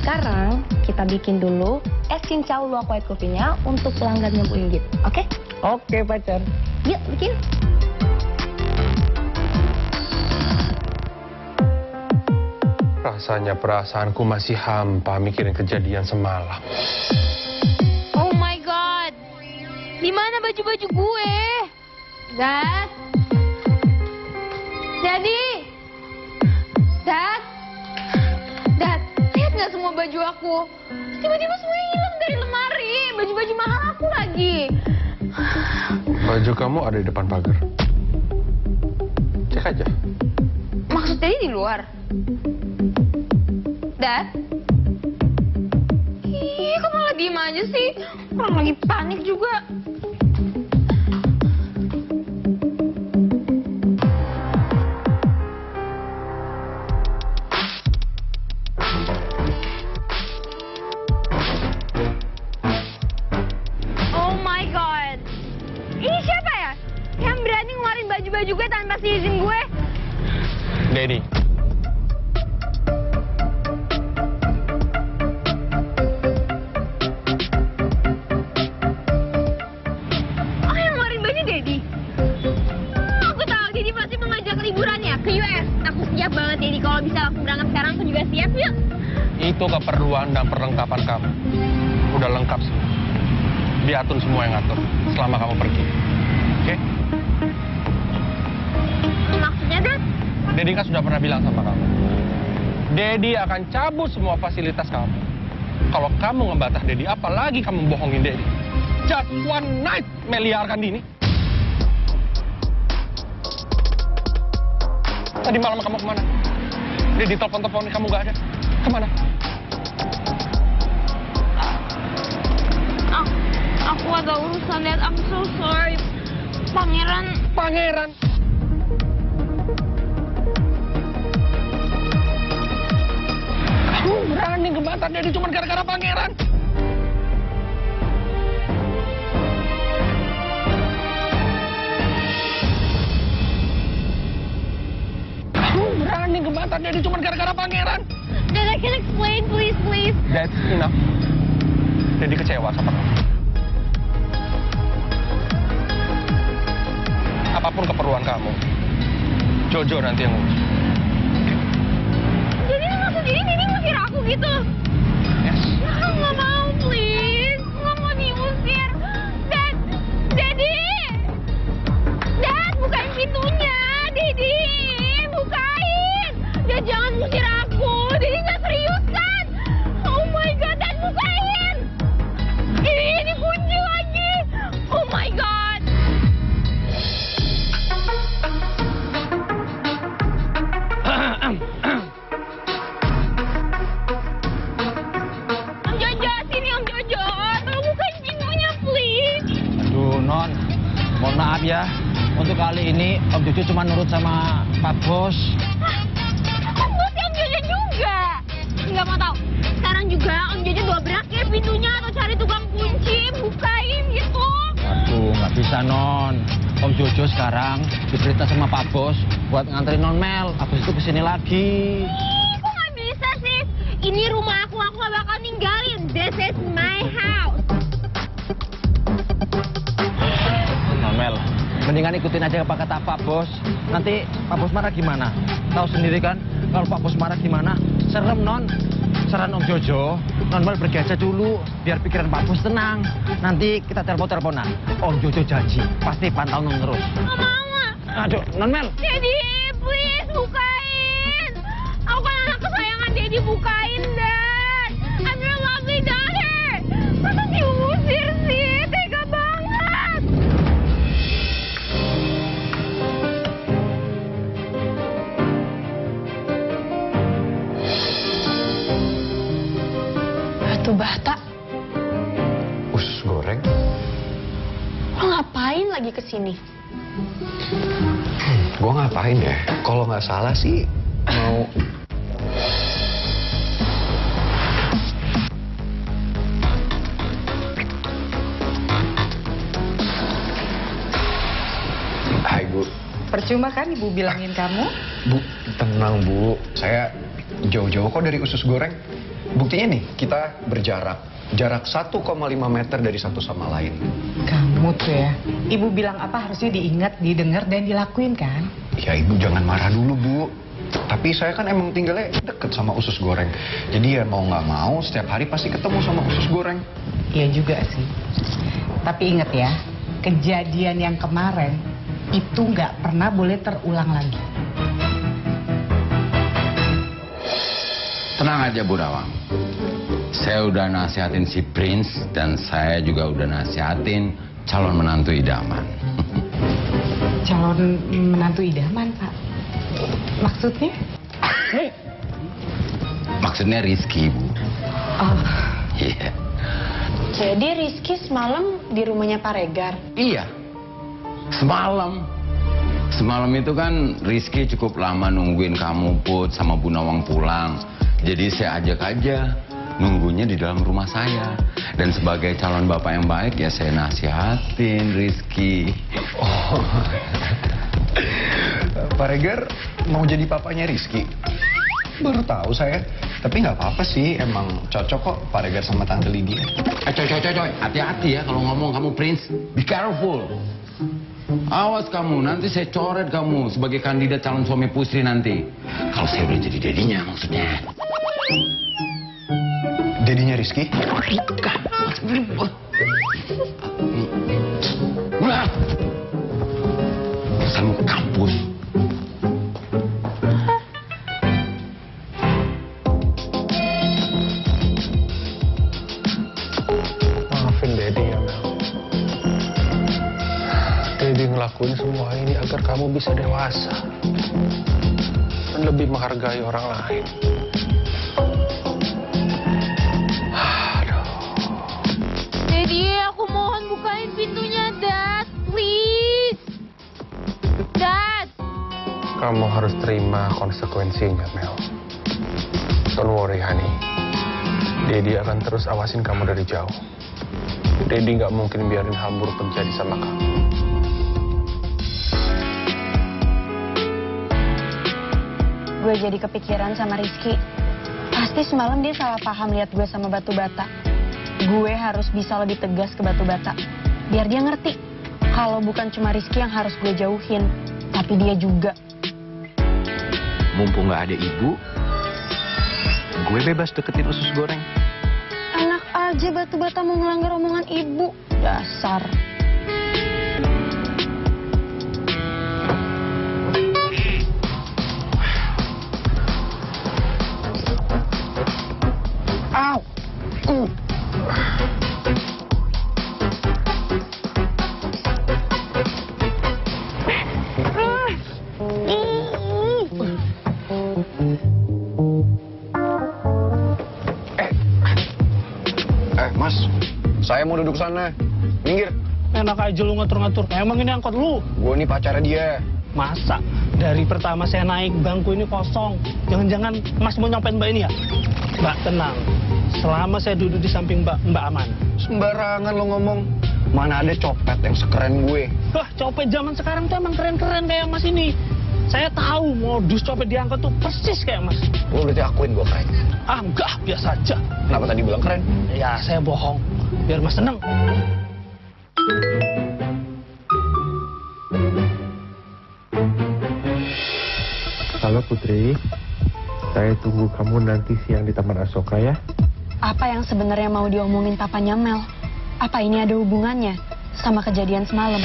Sekarang kita bikin dulu es cincau luwak white coffee-nya untuk pelanggannya Bu Inggit, oke? Oke pacar. Yuk bikin. Rasanya perasaanku masih hampa mikirin kejadian semalam. Oh my god. Di mana baju-baju gue? Dad. Daddy. Dad. Dad, lihat nggak semua baju aku? Tiba-tiba semuanya hilang dari lemari. Baju-baju mahal aku lagi. Baju kamu ada di depan pagar. Cek aja. Maksud Daddy di luar? Dad? Ih, kok malah diem aja sih? Orang lagi panik juga. Oh my god. Ini siapa ya? Yang berani ngeluarin baju-baju gue tanpa izin gue? Daddy. Oh, yang ngeluarin baju Daddy? Aku tahu Daddy pasti mau ngajak liburan ya ke US. Aku siap banget Daddy, kalau bisa langsung berangkat sekarang aku juga siap yuk. Itu keperluan dan perlengkapan kamu. Udah lengkap semua. Diatur semua yang ngatur selama kamu pergi. Oke? Maksudnya, Dad? Daddy kan sudah pernah bilang sama kamu. Daddy akan cabut semua fasilitas kamu. Kalau kamu ngebantah Daddy, apalagi kamu bohongin Daddy. Just one night meliarkan Dini. Tadi malam kamu kemana? Daddy telepon-teleponin kamu gak ada. Kemana? Aku ada urusan, Dad. I'm so sorry. Pangeran. Kamu berani ngebantah Daddy cuma gara-gara pangeran? Kamu berani ngebantah Daddy cuma gara-gara pangeran? Dad, I can explain, please, please. That's enough. Daddy kecewa sama kamu. Apapun keperluan kamu, Jojo nanti yang ngurus. Jadi maksud Daddy ngusir aku gitu? Yes. Aku nggak mau, please. Nggak mau diusir. Dad, Daddy. Dad, bukain pintunya. Daddy, bukain. Dad, jangan ngusir aku. Daddy nggak serius kan? Oh my god, Dad, bukain. Ini kunci lagi. Oh my god. Om Jojo, sini Om Jojo. Tolong bukain pintunya, please. Aduh, Non. Mohon maaf ya. Untuk kali ini, Om Jojo cuma nurut sama Pak Bos. Om Bos ya Om Jojo juga. Nggak mau tahu. Sekarang juga Om Jojo dobrak ya pintunya atau cari tukang kunci, bukain gitu. Aduh, nggak bisa, Non. Om Jojo sekarang diperintah sama Pak Bos buat nganterin Non Mel. Habis itu kesini lagi. Ih, kok nggak bisa sih? Ini rumah aku nggak bakal ninggalin. This is my house. Non Mel, mendingan ikutin aja apa kata Pak Bos. Nanti Pak Bos marah gimana? Tahu sendiri kan, kalau Pak Bos marah gimana? Serem, Non. Saran Om Jojo, Non Mel pergi aja dulu, biar pikiran Pak Bos tenang. Nanti kita telepon-teleponan. Om Jojo janji, pasti pantau Non terus. Nggak mau. Aduh, Non Mel. Daddy, please bukain. Aku kan anak kesayangan Daddy, bukain, Dad. I'm your lovely daughter. Masa diusir sih? Tega banget. Batu bata. lagi ke sini? Gue ngapain ya? Kalau nggak salah sih mau... Hai Bu. Percuma kan ibu bilangin kamu? Bu, tenang Bu. Saya jauh-jauh kok dari usus goreng. Buktinya nih, kita berjarak. Jarak 1,5 meter dari satu sama lain. Kamu tuh ya, ibu bilang apa harusnya diingat, didengar, dan dilakuin kan? Ya Ibu jangan marah dulu Bu. Tapi saya kan emang tinggalnya deket sama usus goreng. Jadi ya mau nggak mau setiap hari pasti ketemu sama usus goreng. Iya juga sih. Tapi ingat ya, kejadian yang kemarin itu nggak pernah boleh terulang lagi. Tenang aja Bu Nawang. Saya udah nasihatin si Prince dan saya juga udah nasihatin calon menantu idaman. Calon menantu idaman, Pak. Maksudnya? Maksudnya Rizky, Bu. Oh. Iya. Jadi Rizky semalam di rumahnya Pak Regar? Iya. Semalam. Semalam itu kan Rizky cukup lama nungguin kamu Put sama Bu Nawang pulang. Jadi saya ajak aja nunggunya di dalam rumah saya. Dan sebagai calon bapak yang baik ya saya nasihatin Rizky. Oh. Pak Regar mau jadi papanya Rizky? Baru tahu saya. Tapi nggak apa-apa sih, emang cocok kok Pak Regar sama Tante Lydia. Coy. Hati-hati ya kalau ngomong kamu Prince. Be careful. Awas kamu, nanti saya coret kamu sebagai kandidat calon suami Putri nanti. Kalau saya udah jadi dedinya maksudnya. Dedinya Rizky? Bukan. Wah. Saya mau kampus. Maafin Dedi ya Mel. Dedi ngelakuin semua ini agar kamu bisa dewasa dan lebih menghargai orang lain. Dedi, aku mohon bukain pintunya, Dad. Please. Dad. Kamu harus terima konsekuensinya, Mel. Don't worry, honey. Dedi akan terus awasin kamu dari jauh. Dedi nggak mungkin biarin hal buruk terjadi sama kamu. Gue jadi kepikiran sama Rizky. Pasti semalam dia salah paham lihat gue sama batu bata. Gue harus bisa lebih tegas ke batu bata. Biar dia ngerti. Kalau bukan cuma Rizky yang harus gue jauhin. Tapi dia juga. Mumpung nggak ada ibu, gue bebas deketin usus goreng. Enak aja batu bata mau ngelanggar omongan ibu. Dasar. Au. Mas, saya mau duduk sana. Minggir. Enak aja lu ngatur-ngatur. Emang ini angkot lu? Gue nih pacarnya dia. Masa? Dari pertama saya naik, bangku ini kosong. Jangan-jangan Mas mau nyopet Mbak ini ya? Mbak, tenang. Selama saya duduk di samping Mbak aman. Sembarangan lo ngomong. Mana ada copet yang sekeren gue. Wah, copet zaman sekarang tuh emang keren-keren kayak Mas ini. Saya tahu modus copet di angkot tuh persis kayak Mas. Lo berarti akuin gue keren? Ah, enggak. Biasa aja. Kenapa tadi bilang keren? Ya, saya bohong. Biar Mas seneng. Halo Putri, saya tunggu kamu nanti siang di Taman Asoka ya. Apa yang sebenarnya mau diomongin papanya Mel? Apa ini ada hubungannya sama kejadian semalam?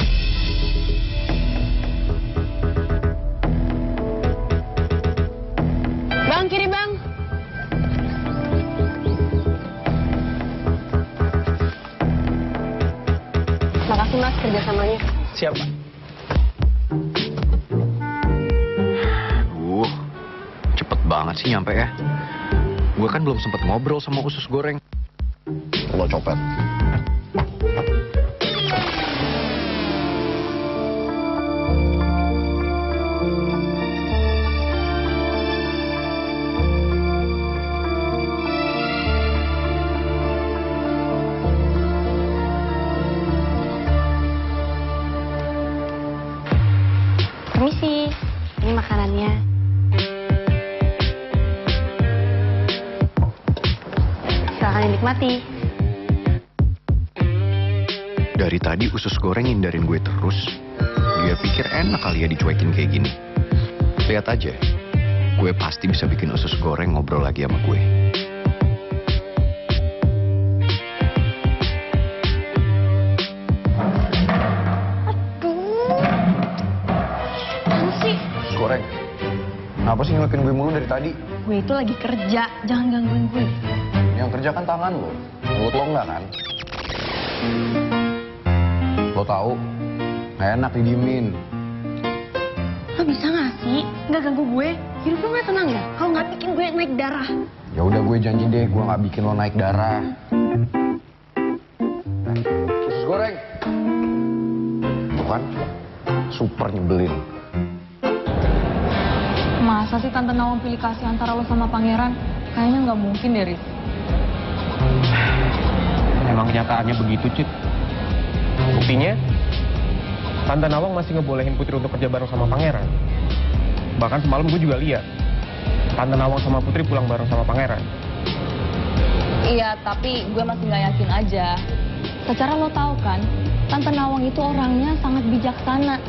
Bang, kiri bang. Makasih Mas kerjasamanya. Siap, Pak. Cepet banget sih nyampe ya. Gue kan belum sempet ngobrol sama usus goreng. Lo copet. Kalian nikmati. Dari tadi usus goreng hindarin gue terus. Dia pikir enak kali ya dicuekin kayak gini. Lihat aja, gue pasti bisa bikin usus goreng ngobrol lagi sama gue. Usus goreng, kenapa sih ngelakuin gue mulu dari tadi? Gue itu lagi kerja, jangan gangguin gue. Yang kerja kan tangan lo, mulut lo enggak kan? Lo tahu, nggak enak didiemin. Lo bisa nggak sih nggak ganggu gue? Hidup lo nggak tenang ya? Kalau nggak bikin gue naik darah. Ya udah gue janji deh, gue nggak bikin lo naik darah. Usus goreng, tuh kan, super nyebelin. Masa sih Tante Nawang pilih kasih antara lo sama pangeran? Kayaknya nggak mungkin deh, Riz. Emang kenyataannya begitu, Cid. Buktinya, Tante Nawang masih ngebolehin Putri untuk kerja bareng sama pangeran. Bahkan semalam gue juga lihat Tante Nawang sama Putri pulang bareng sama pangeran. Iya, tapi gue masih nggak yakin aja. Secara lo tahu kan, Tante Nawang itu orangnya sangat bijaksana.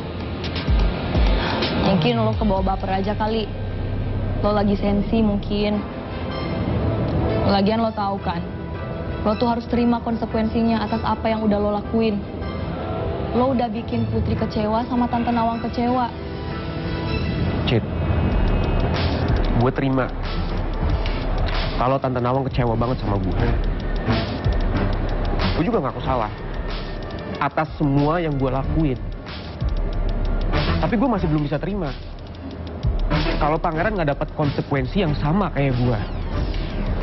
Mungkin lo kebawa baper aja kali. Lo lagi sensi mungkin. Lagian lo tahu kan, lo tuh harus terima konsekuensinya atas apa yang udah lo lakuin. Lo udah bikin Putri kecewa sama Tante Nawang kecewa. Cid, gue terima kalau Tante Nawang kecewa banget sama gue. Gue juga ngaku salah atas semua yang gue lakuin. Tapi gue masih belum bisa terima kalau pangeran nggak dapat konsekuensi yang sama kayak gue.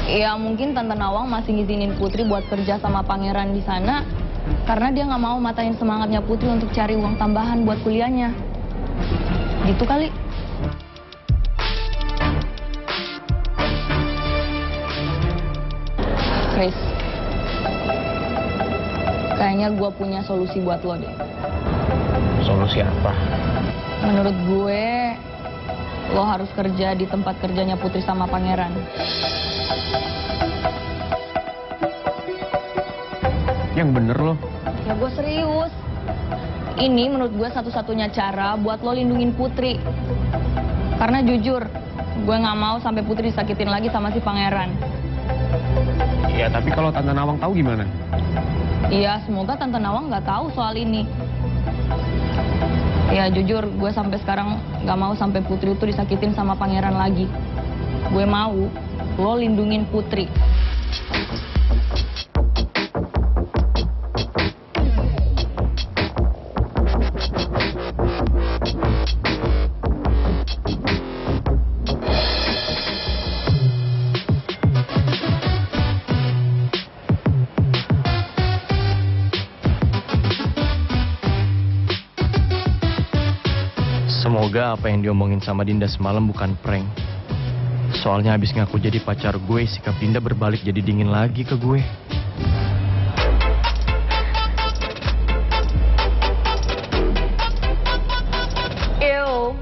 Ya mungkin Tante Nawang masih ngizinin Putri buat kerja sama pangeran di sana karena dia nggak mau matain semangatnya Putri untuk cari uang tambahan buat kuliahnya. Gitu kali. Chris, kayaknya gue punya solusi buat lo deh. Solusi apa? Menurut gue, lo harus kerja di tempat kerjanya Putri sama pangeran. Yang bener lo. Ya gue serius. Ini menurut gue satu-satunya cara buat lo lindungin Putri. Karena jujur, gue nggak mau sampai Putri disakitin lagi sama si pangeran. Ya tapi kalau Tante Nawang tahu gimana? Iya, semoga Tante Nawang nggak tahu soal ini. Ya jujur, gue sampai sekarang nggak mau sampai Putri itu disakitin sama pangeran lagi. Gue mau lo lindungin Putri. Semoga apa yang diomongin sama Dinda semalam bukan prank. Soalnya habis ngaku jadi pacar gue, sikap Dinda berbalik jadi dingin lagi ke gue. Ew.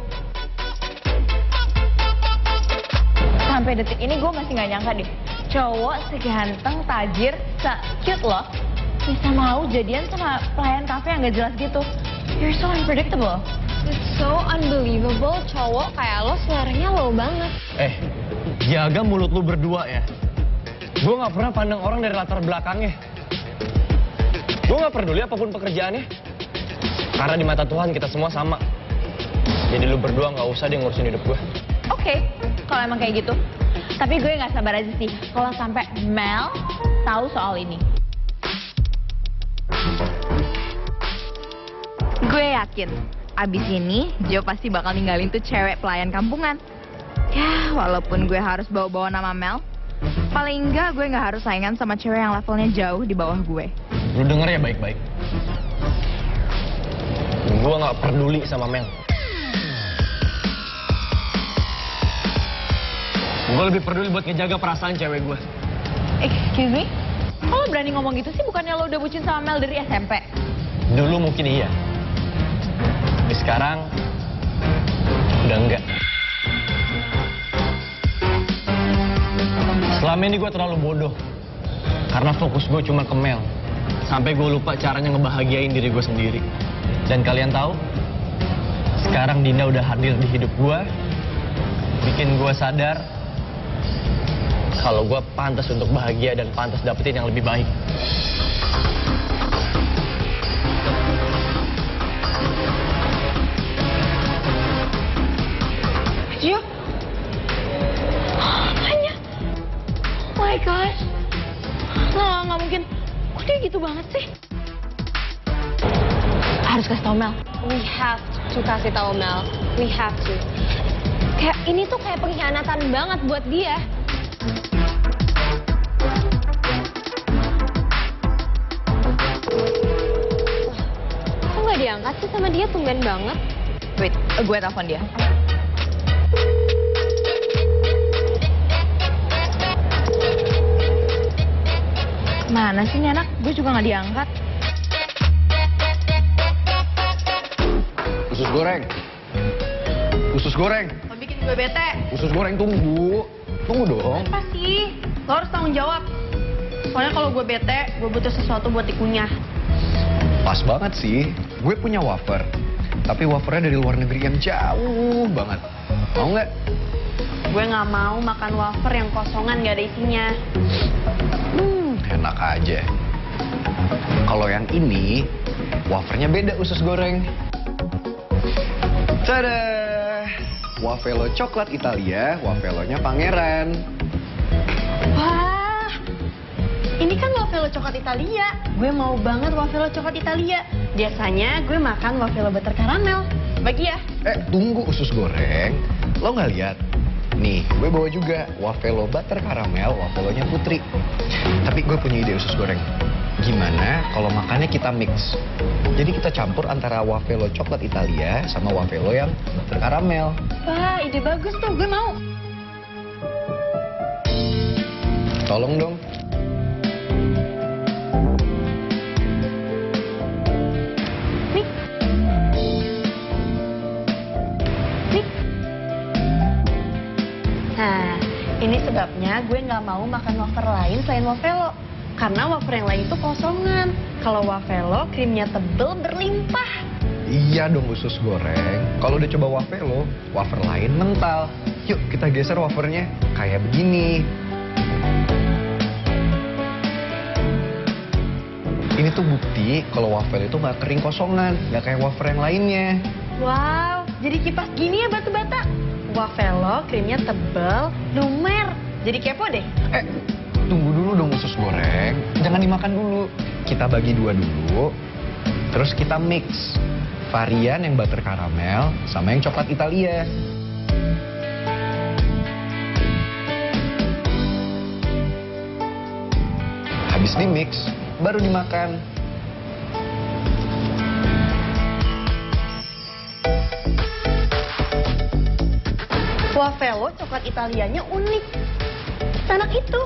Sampai detik ini gue masih nggak nyangka deh, cowok seganteng, tajir, se-cute loh, bisa mau jadian sama pelayan kafe yang gak jelas gitu. You're so unpredictable. It's so unbelievable, cowok kayak lo seleranya low banget. Jaga mulut lu berdua ya. Gue nggak pernah pandang orang dari latar belakangnya. Gue nggak peduli apapun pekerjaannya. Karena di mata Tuhan kita semua sama. Jadi lu berdua nggak usah deh ngurusin hidup gue. Oke, kalau emang kayak gitu. Tapi gue nggak sabar aja sih kalau sampai Mel tahu soal ini. Gue yakin abis ini Jo pasti bakal ninggalin tuh cewek pelayan kampungan. Ya, walaupun gue harus bawa-bawa nama Mel, paling enggak gue nggak harus saingan sama cewek yang levelnya jauh di bawah gue. Lu denger ya baik-baik. Gue nggak peduli sama Mel. Gue lebih peduli buat ngejaga perasaan cewek gue. Excuse me? Kok lo berani ngomong gitu sih? Bukannya lo udah bucin sama Mel dari SMP? Dulu mungkin iya. Tapi sekarang udah enggak. Selama ini gue terlalu bodoh Karena fokus gue cuma ke Mel. Sampai gue lupa caranya ngebahagiain diri gue sendiri. Dan kalian tahu, sekarang Dinda udah hadir di hidup gue, bikin gue sadar kalau gue pantas untuk bahagia dan pantas dapetin yang lebih baik. Gio? Apanya? Oh my god. Nggak mungkin. Kok dia gitu banget sih? Harus kasih tau Mel. We have to kasih tahu Mel. We have to. Kayak ini tuh kayak pengkhianatan banget buat dia. Kok nggak diangkat sih sama dia, tumben banget. Wait, gue telepon dia. Mana sih ini anak? Gue juga nggak diangkat. Usus goreng. Usus goreng. Lo bikin gue bete. Usus goreng tunggu. Tunggu dong. Apa sih? Lo harus tanggung jawab. Soalnya kalau gue bete, gue butuh sesuatu buat dikunyah. Pas banget sih. Gue punya wafer. Tapi wafernya dari luar negeri yang jauh banget. Mau nggak? Gue nggak mau makan wafer yang kosongan gak ada isinya. Enak aja. Kalau yang ini, wafernya beda usus goreng. Tada! Wafelo coklat Italia, wafelonya pangeran. Wah, ini kan wafelo coklat Italia. Gue mau banget wafelo coklat Italia. Biasanya gue makan wafelo butter karamel. Bagi ya. Tunggu usus goreng. Lo nggak lihat? Nih, gue bawa juga wafelo butter karamel, wafelonya Putri. Tapi gue punya ide usus goreng. Gimana kalau makannya kita mix? Jadi kita campur antara wafelo coklat Italia sama wafelo yang butter karamel. Wah, ide bagus tuh. Gue mau. Tolong dong. Nah, ini sebabnya gue nggak mau makan wafer lain selain wafelo. Karena wafer yang lain itu kosongan. Kalau wafelo, krimnya tebel berlimpah. Iya dong usus goreng. Kalau udah coba wafelo, wafer lain mental. Yuk kita geser wafernya. Kayak begini. Ini tuh bukti kalau wafel itu nggak kering kosongan. Nggak kayak wafer yang lainnya. Wow, jadi kipas gini ya batu-bata. Wafelo, krimnya tebel, lumer. Jadi kepo deh. Tunggu dulu dong usus goreng. Jangan dimakan dulu. Kita bagi dua dulu. Terus kita mix. Varian yang butter karamel sama yang coklat Italia. Habis di mix, baru dimakan. Wafelo coklat Italianya unik. Enak itu.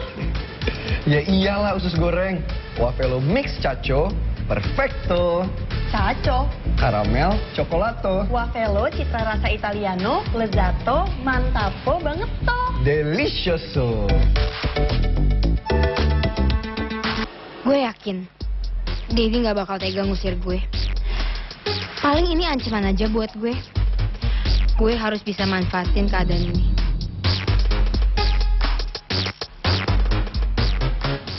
Ya iyalah usus goreng. Wafelo mix cacio, perfecto. Caco. Karamel, cokolato. Wafelo citra rasa Italiano, lezzato, mantapo banget toh. Delicioso. Gue yakin Dewi nggak bakal tega ngusir gue. Paling ini ancaman aja buat gue. Gue harus bisa manfaatin keadaan ini.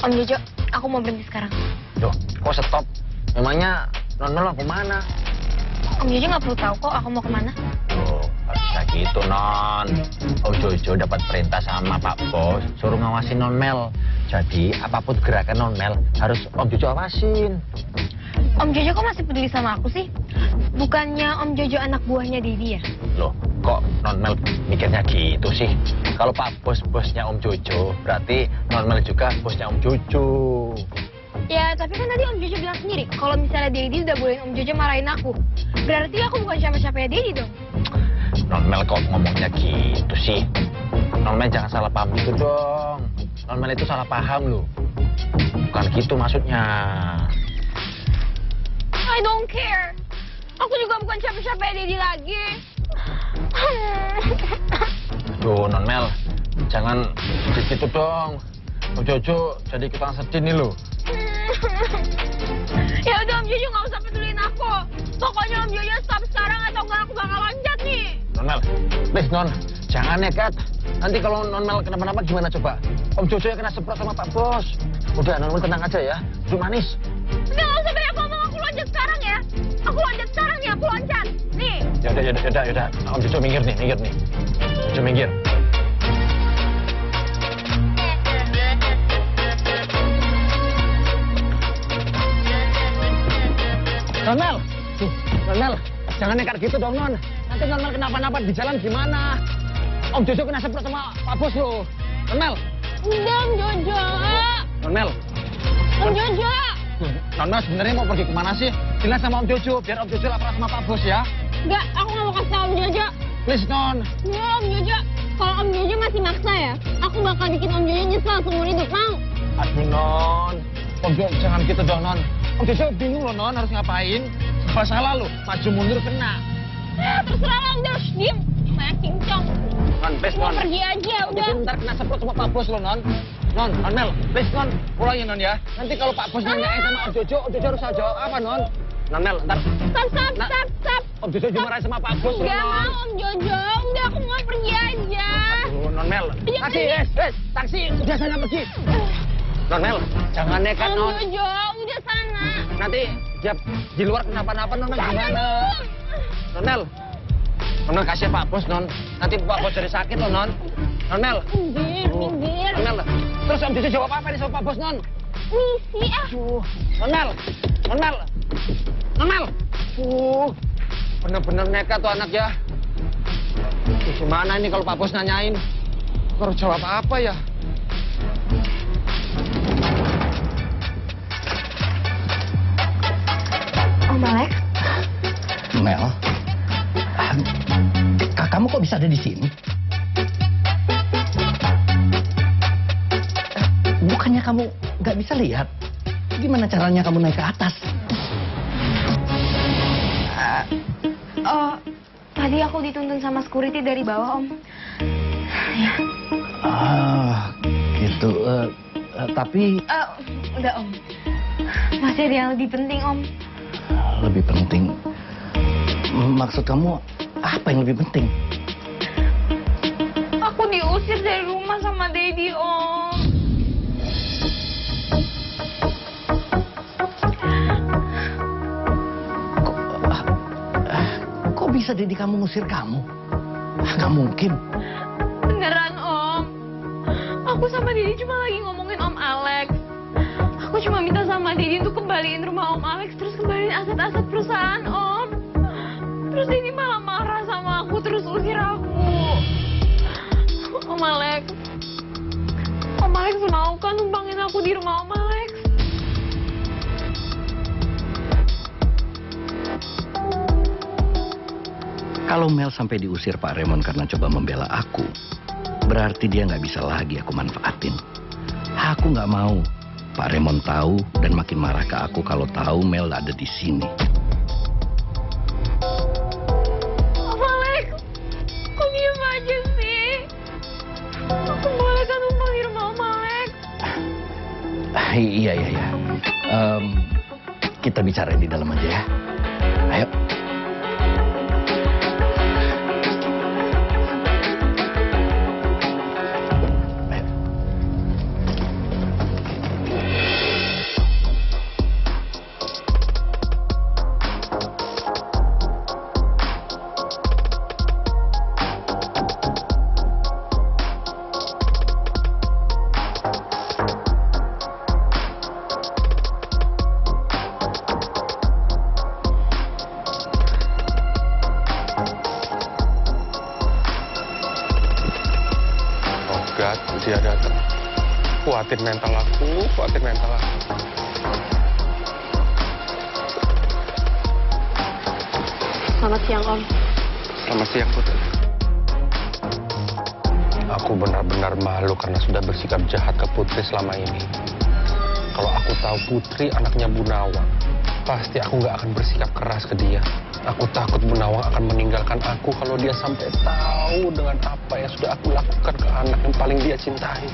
Om Jojo, aku mau berhenti sekarang. Loh, kok stop? Memangnya non mau kemana? Om Jojo nggak perlu tahu kok aku mau kemana. Oh, nggak bisa gitu, Non. Om Jojo dapat perintah sama Pak Bos, suruh ngawasin Non Mel. Jadi, apapun gerakan Non Mel, harus Om Jojo awasin. Om Jojo kok masih peduli sama aku sih? Bukannya Om Jojo anak buahnya Didi ya? Loh, kok Non Mel mikirnya gitu sih? Kalau Pak Bos bosnya Om Jojo, berarti Non Mel juga bosnya Om Jojo. Ya, tapi kan tadi Om Jojo bilang sendiri, kalau misalnya Didi udah bolehin Om Jojo marahin aku. Berarti aku bukan siapa-siapanya Didi dong. Non Mel kok ngomongnya gitu sih? Non Mel jangan salah paham gitu dong. Non Mel itu salah paham loh. Bukan gitu maksudnya. I don't care. Aku juga bukan siapa-siapanya Didi lagi. Duh, Non Mel, jangan gitu dong. Om Jojo jadi ikutan sedih nih lo. Ya udah Om Jojo nggak usah pedulin aku. Pokoknya Om Jojo stop sekarang atau enggak aku bakal loncat nih. Non Mel, please Non, jangan nekat. Nanti kalau Non Mel kenapa-napa gimana coba? Om Jojo yang kena semprot sama Pak Bos. Udah Non Mel tenang aja ya, duduk manis. Nggak usah banyak ngomong, aku loncat sekarang ya. Aku loncat sekarang nih, aku loncat. Nih. Yaudah. Om Jojo minggir nih. Jojo minggir. Non Mel, jangan nekat gitu dong Non. Nanti Non Mel kenapa-napa di jalan gimana? Om Jojo kena semprot sama Pak Bos lo. Non Mel. Udah Om Jojo. Non Mel. Om Jojo. Non Mel sebenarnya mau pergi kemana sih? Bilang sama Om Jojo, biar Om Jojo lapor sama Pak Bos ya. Enggak, aku nggak mau kasih tau Om Jojo. Please Non. Ya Om Jojo, kalau Om Jojo masih maksa ya, aku bakal bikin Om Jojo nyesel seumur hidup, mau? Aduh Non. Om Jojo jangan gitu dong Non. Om Jojo bingung loh Non harus ngapain. Serba salah lo, maju mundur kena. Terserah lo Om Jojo, diem. Banyak cincong. Non, please Mau Non. pergi aja, Om udah. Jojo ntar kena semprot sama Pak Bos lo Non. Non Mel, please Non. Pulangin Non ya. Nanti kalau Pak Bos nanyain sama Om Jojo harus jawab apa Non? Non Mel, ntar. Stop. Om Jojo dimarahin sama Pak Bos lo Enggak Non. mau Om Jojo, udah aku mau pergi aja. Aduh, Non Mel. Taksi, taksi, udah sana pergi. Non Mel, jangan nekat Om Non. Jojo, udah sana. Nanti ya, di luar kenapa-napa Non gimana? Non Mel kasih Pak Bos Non. Nanti Pak Bos jadi sakit loh Non. Non Mel. Minggir. Non Mel. Terus Om Jojo jawab apa nih sama Pak Bos Non? Misi ah. Non Mel. Bener-bener nekat tuh anak ya. Gimana ini kalau Pak Bos nanyain? Harus jawab apa ya? Om Alex. Mel, kamu kok bisa ada di sini? Bukannya kamu nggak bisa lihat? Gimana caranya kamu naik ke atas? Tadi aku dituntun sama security dari bawah Om. Ya. Gitu. Tapi Udah Om. Masih ada yang lebih penting Om. lebih penting. Maksud kamu apa yang lebih penting? Aku diusir dari rumah sama Daddy Om. Kok bisa Daddy kamu ngusir kamu? Nggak mungkin. Beneran Om. Aku sama Daddy cuma lagi ngomongin Om Alex. Aku cuma minta sama Daddy untuk kembaliin rumah Om Alex, terus kembaliin aset-aset perusahaan Om. Terus Daddy malah marah sama aku, terus usir aku. Om Alex mau kan numpangin aku di rumah Om Alex? Kalau Mel sampai diusir Pak Raymond karena coba membela aku, berarti dia nggak bisa lagi aku manfaatin. Aku nggak mau Pak Raymond tahu dan makin marah ke aku kalau tahu Mel ada di sini. Om Alex, kok diem aja sih? Aku boleh kan numpang di rumah Om Alex? Iya. Kita bicara di dalam aja ya. Ayo. Dia datang. Kuatin mental aku. Selamat siang, Om. Selamat siang, Putri. Aku benar-benar malu karena sudah bersikap jahat ke Putri selama ini. Kalau aku tahu Putri anaknya Bu Nawang, pasti aku nggak akan bersikap keras ke dia. Aku takut Bu Nawang akan meninggalkan aku kalau dia sampai tahu dengan apa yang sudah aku lakukan ke anak yang paling dia cintai.